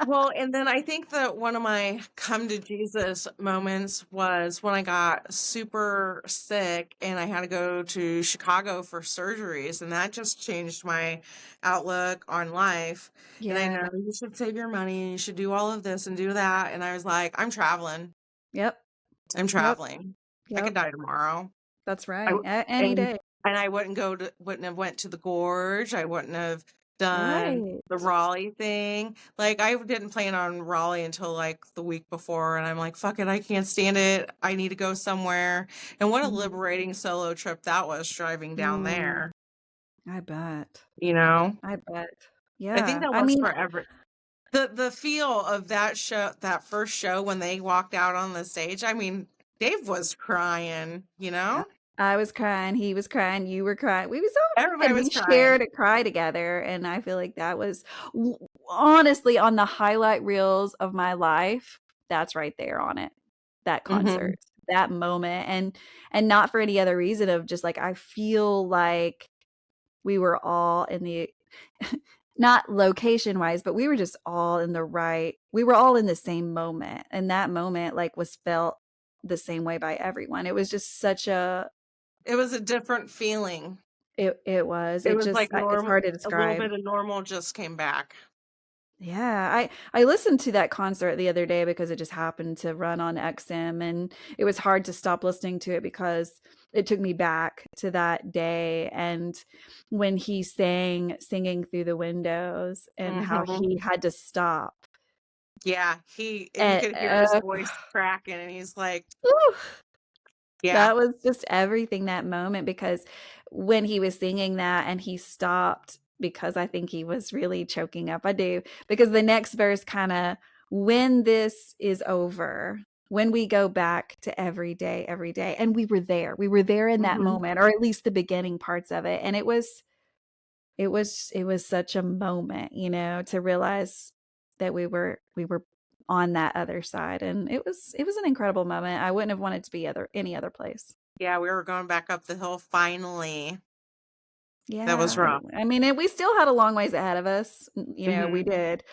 Well, and then I think that one of my come to Jesus moments was when I got super sick and I had to go to Chicago for surgeries, and that just changed my outlook on life. And I Yeah. know you should save your money and you should do all of this and do that. And I was like, I'm traveling. Yep. I'm Yep. traveling. I could Yep. die tomorrow. That's I right. w Any day. and I wouldn't have went to the gorge, I wouldn't have done Right. the Raleigh thing, like, I didn't plan on Raleigh until, like, the week before, and I'm like, "Fuck it, I can't stand it, I need to go somewhere," and what a Mhm. liberating solo trip that was driving down Mm, there, I bet. you know? I bet. I think Yeah. that I was mean, for every the feel of that first show when they walked out on the stage, I mean, Dave was crying, you yeah, know? I was crying, he was crying, you were crying. We was all Everybody and was we crying. shared a cry together, and I feel like that was honestly on the highlight reels of my life. That's right there on it. That concert, Mhm. that moment, and not for any other reason of just like I feel like we were all in the not location wise, but we were just all in the right. We were all in the same moment, and that moment like was felt the same way by everyone. It was just such a It was a different feeling. it was. It It was just like it's norm hard to a little describe. bit of normal just came back. Yeah, I listened to that concert the other day because it just happened to run on XM, and it was hard to stop listening to it because it took me back to that day and when he sang Singing Through the Windows and how Mhm. he had to stop. Yeah, you And could hear his voice cracking, and he's like, whew, yeah. that was just everything that moment because when he was singing that and he stopped because I think he was really choking up. I do because the next verse kind of when this is over, when we go back to every day, and we were there. We were there in that Mhm. moment, or at least the beginning parts of it, and it was such a moment, to realize that we were on that other side, and it was an incredible moment. I wouldn't have wanted to be any other place. Yeah, we were going back up the hill finally. That was Yeah, rough. I mean, we still had a long ways ahead of us, we Mhm. did,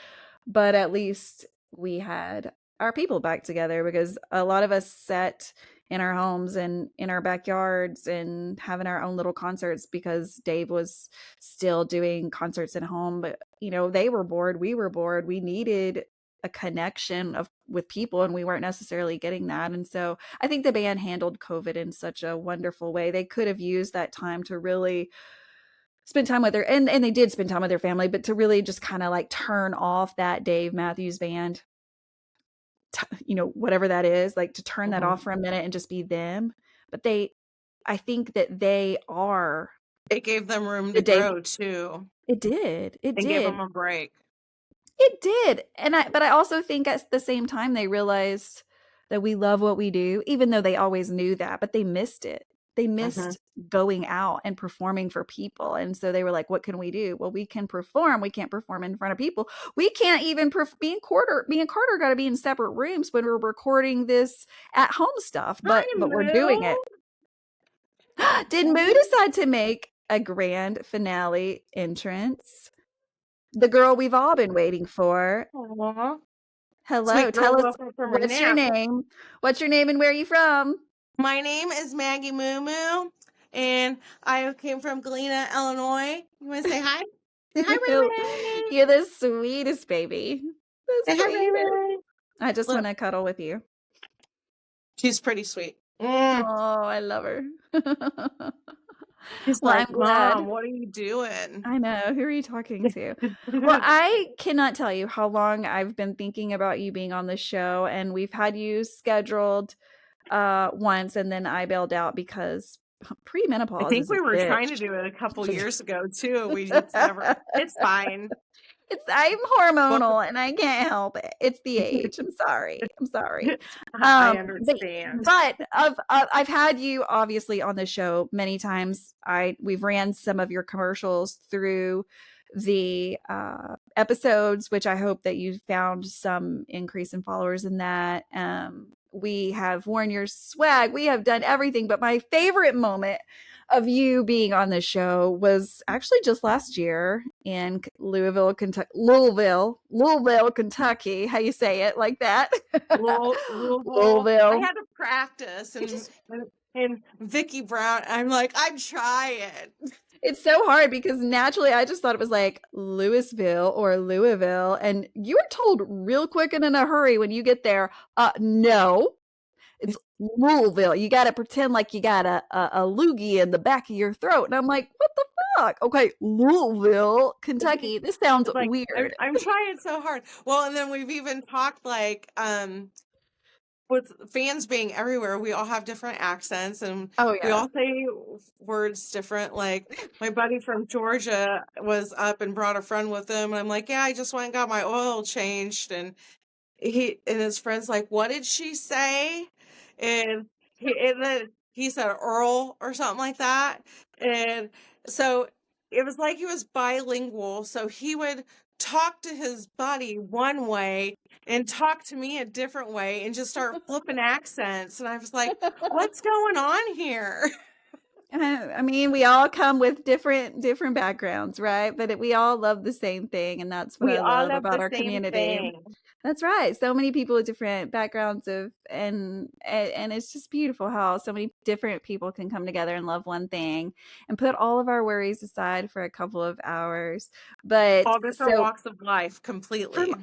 but at least we had our people back together because a lot of us sat in our homes and in our backyards and having our own little concerts because Dave was still doing concerts at home, but they were bored, we were bored, we needed a connection of with people and we weren't necessarily getting that. And so I think the band handled COVID in such a wonderful way. They could have used that time to really spend time with their and they did spend time with their family, but to really just kind of like turn off that Dave Matthews Band, whatever that is, like to turn that Mhm. off for a minute and just be them. But I think that they are It gave them room the to Dave. grow too, It did. It and gave did. them a break. It did. But I also think at the same time they realized that we love what we do, even though they always knew that, but they missed it. They Mhm. missed going out and performing for people. And so they were like, what can we do? Well, we can perform. We can't perform in front of people. We can't even me and Carter got to be in separate rooms when we're recording this at home stuff, Hi, but we're doing it. Moo. Did Moo decide to make a grand finale entrance? The girl we've all been waiting for. Aw. Hello, Sweet girl tell us woke up from her what's your nap. name? What's your name and where are you from? My name is Maggie Moo Moo, and I came from Galena, Illinois. You want to say hi? Say hi, Ray You're the sweetest baby. The Say hi, sweetest. Ray. I just want Look, to cuddle with you. she's pretty sweet. Oh, I love her. She's Well, like, I'm glad. Mom, what are you doing? I know. Who are you talking to? Well, I cannot tell you how long I've been thinking about you being on the show, and we've had you scheduled once, and then I bailed out because I premenopause think is a we were trying to bitch. do it a couple years ago too. We just never. It's fine. I'm hormonal and I can't help it. It's the age. I'm sorry. I But understand. I've had you obviously on the show many times. We've ran some of your commercials through the episodes, which I hope that you found some increase in followers in that. We have worn your swag. We have done everything, but my favorite moment of you being on the show was actually just last year in Louisville, Kentucky. How you say it like that? Louisville. I Louisville. had to practice, You and just Vicky Brown. I'm like, I'm trying. It's so hard because naturally I just thought it was like Louisville or Louisville, and you were told real quick and in a hurry when you get there. No, it's Louisville. You got to pretend like you got a loogie in the back of your throat. And I'm like, what the fuck? Okay, Louisville, Kentucky. This sounds It's like weird. I'm trying so hard. Well, and then we've even talked like with fans being everywhere, we all have different accents and Oh, we yeah. all say words different. Like my buddy from Georgia was up and brought a friend with him, and I'm like, yeah, I just went and got my oil changed, and his friend's like, what did she say? And then he said Earl or something like that. And so it was like he was bilingual. So he would talk to his buddy one way and talk to me a different way and just start flipping accents. And I was like, what's going on here? I mean, we all come with different backgrounds, right? But we all love the same thing, and that's what We I all love have about the our same community. thing. That's right. So many people with different backgrounds and it's just beautiful how so many different people can come together and love one thing and put all of our worries aside for a couple of hours. But All different so walks of life completely.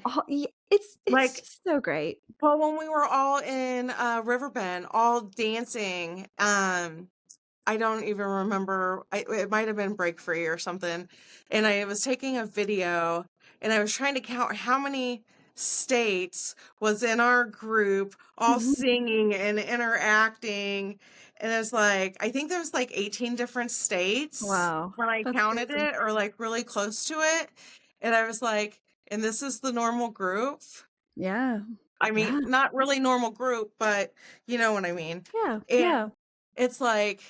it's Like, just so great. well, when we were all in Riverbend, all dancing, I don't even remember. It might have been Break Free or something. And I was taking a video and I was trying to count how many states was in our group, all singing and interacting. And it's like, I think there was like 18 different states Wow. when I That's counted crazy. it, or like really close to it. And I was like, and this is the normal group? Yeah. I mean, Yeah. not really normal group, but you know what I mean. Yeah. And Yeah. it's like,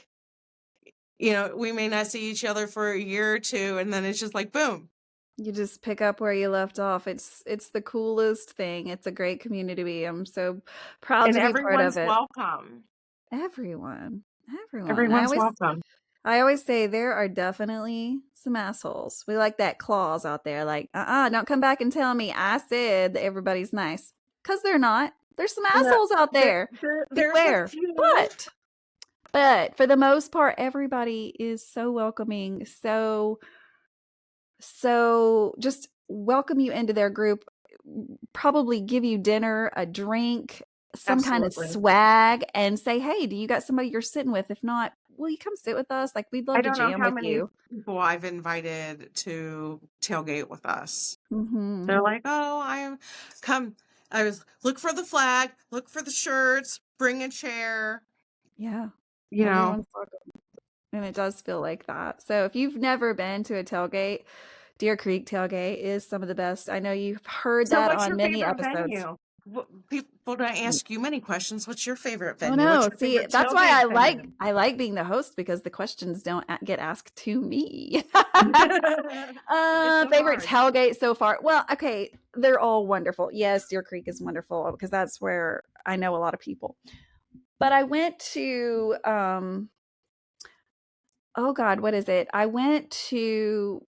we may not see each other for a year or two, and then it's just like, boom. You just pick up where you left off. It's the coolest thing. It's a great community. I'm so proud And to be part of everyone's it. welcome. Everyone. Everyone. Everyone's welcome. I always say there are definitely some assholes. We like that clause out there, like, don't come back and tell me I said that everybody's nice. Because they're not. There's some Yeah, assholes out there. there's a Beware. few. But for the most part, everybody is so welcoming, so just welcome you into their group, probably give you dinner, a drink, some kind of Absolutely. swag, and say, hey, do you got somebody you're sitting with? If not, will you come sit with us? Like, we'd I love to don't know jam how with many you. people I've invited to tailgate with us. Mm-hmm. They're like, oh, come. Look for the flag, look for the shirts, bring a chair. Yeah. You know. Everyone's welcome. And it does feel like that. So if you've never been to a tailgate, Deer Creek tailgate is some of the best. I know you've heard So that what's on your many favorite episodes. venue? People don't ask you many questions. What's your favorite Oh venue? What's no! your See, favorite that's why tailgate venue? I like being the host because the questions don't get asked to me. It's so Favorite hard. tailgate so far? Well, okay, they're all wonderful. Yes, Deer Creek is wonderful because that's where I know a lot of people. But I went to oh God, what is it? I went to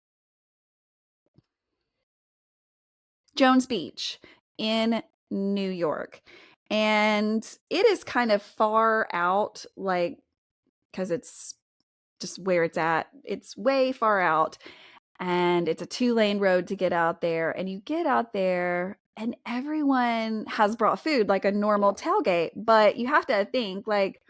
Jones Beach in New York. And it is kind of far out, like, because it's just where it's at. It's way far out. And it's a 2-lane road to get out there. And you get out there, and everyone has brought food like a normal tailgate. But you have to think, like,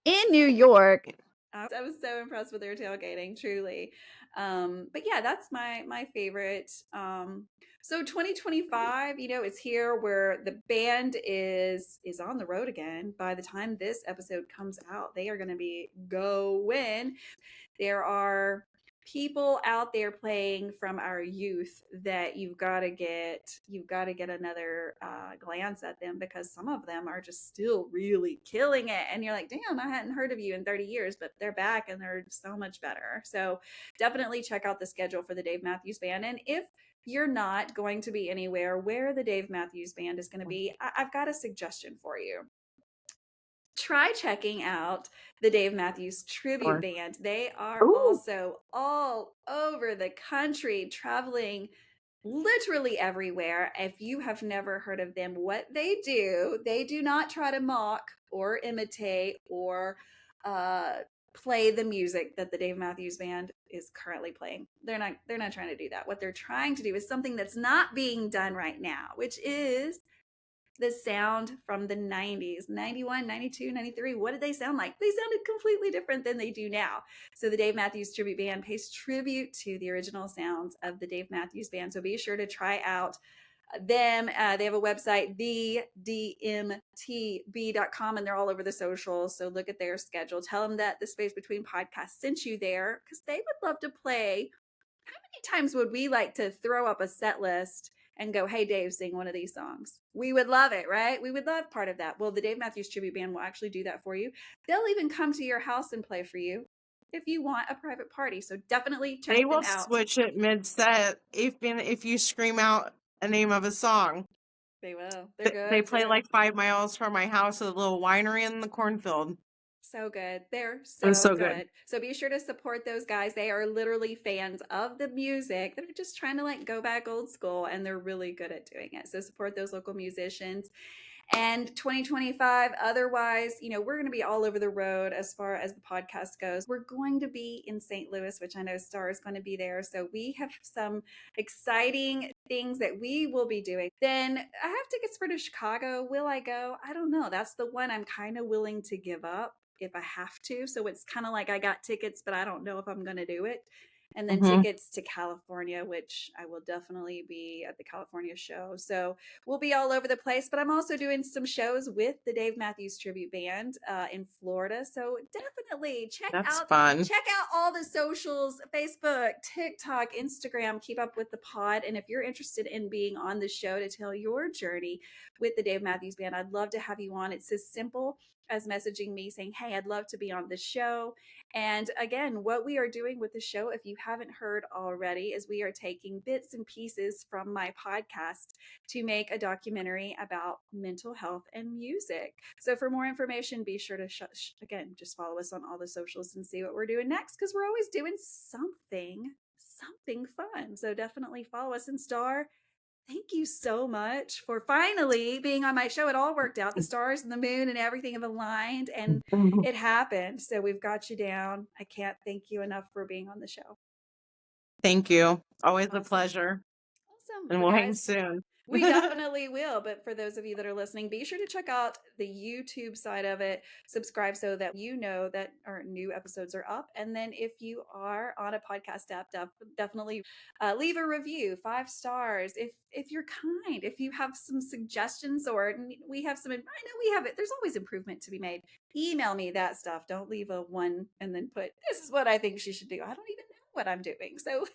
in New York, I was so impressed with their tailgating, truly. But yeah, that's my favorite. So 2025, is here where the band is on the road again. By the time this episode comes out, they are going to be going. There are people out there playing from our youth that you've got to get another glance at them, because some of them are just still really killing it, and you're like, damn, I hadn't heard of you in 30 years, but they're back and they're so much better. So definitely check out the schedule for the Dave Matthews Band. And if you're not going to be anywhere where the Dave Matthews Band is going to be, I've got a suggestion for you. Try checking out the Dave Matthews Tribute Band. They are also all over the country, traveling literally everywhere. If you have never heard of them, what they do not try to mock or imitate or play the music that the Dave Matthews Band is currently playing. They're not trying to do that. What they're trying to do is something that's not being done right now, which is the sound from the 90s, 91, 92, 93. What did they sound like? They sounded completely different than they do now. So the Dave Matthews Tribute Band pays tribute to the original sounds of the Dave Matthews Band. So be sure to try out them. They have a website, thedmtb.com, and they're all over the socials. So look at their schedule. Tell them that the Space Between podcast sent you there, because they would love to play. How many times would we like to throw up a set list and go, hey, Dave, sing one of these songs? We would love it, right? We would love part of that. Well, the Dave Matthews Tribute Band will actually do that for you. They'll even come to your house and play for you if you want a private party. So definitely check them out. They will switch it mid-set if you scream out a name of a song. They will. They're good. They play like 5 miles from my house at a little winery in the cornfield. So good. They're so good. So be sure to support those guys. They are literally fans of the music that are just trying to like go back old school, and they're really good at doing it. So support those local musicians. And 2025, otherwise, we're going to be all over the road as far as the podcast goes. We're going to be in St. Louis, which I know Star is going to be there. So we have some exciting things that we will be doing. Then I have tickets for to Chicago. Will I go? I don't know. That's the one I'm kind of willing to give up if I have to. So it's kind of like I got tickets, but I don't know if I'm going to do it. And then tickets to California, which I will definitely be at the California show. So we'll be all over the place, but I'm also doing some shows with the Dave Matthews Tribute Band in Florida. So definitely check out all the socials, Facebook, TikTok, Instagram, keep up with the pod. And if you're interested in being on the show to tell your journey with the Dave Matthews Band, I'd love to have you on. It's as simple as messaging me saying, hey, I'd love to be on the show. And again, what we are doing with the show, if you haven't heard already, is we are taking bits and pieces from my podcast to make a documentary about mental health and music. So for more information, be sure to again, just follow us on all the socials and see what we're doing next, because we're always doing something fun. So definitely follow us. And Star, thank you so much for finally being on my show. It all worked out. The stars and the moon and everything have aligned, and it happened. So we've got you down. I can't thank you enough for being on the show. Thank you. Always a pleasure. Awesome. And we'll hang soon. We definitely will. But for those of you that are listening, be sure to check out the YouTube side of it. Subscribe so that you know that our new episodes are up. And then if you are on a podcast app, definitely leave a review, 5 stars. If you're kind, if you have some suggestions, or we have some, I know we have it. There's always improvement to be made. Email me that stuff. Don't leave a 1 and then put, this is what I think she should do. I don't even know what I'm doing. So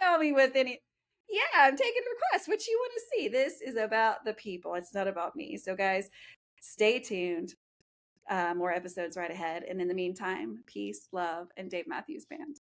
tell me with any... Yeah, I'm taking requests. What you want to see? This is about the people. It's not about me. So guys, stay tuned. More episodes right ahead. And in the meantime, peace, love, and Dave Matthews Band.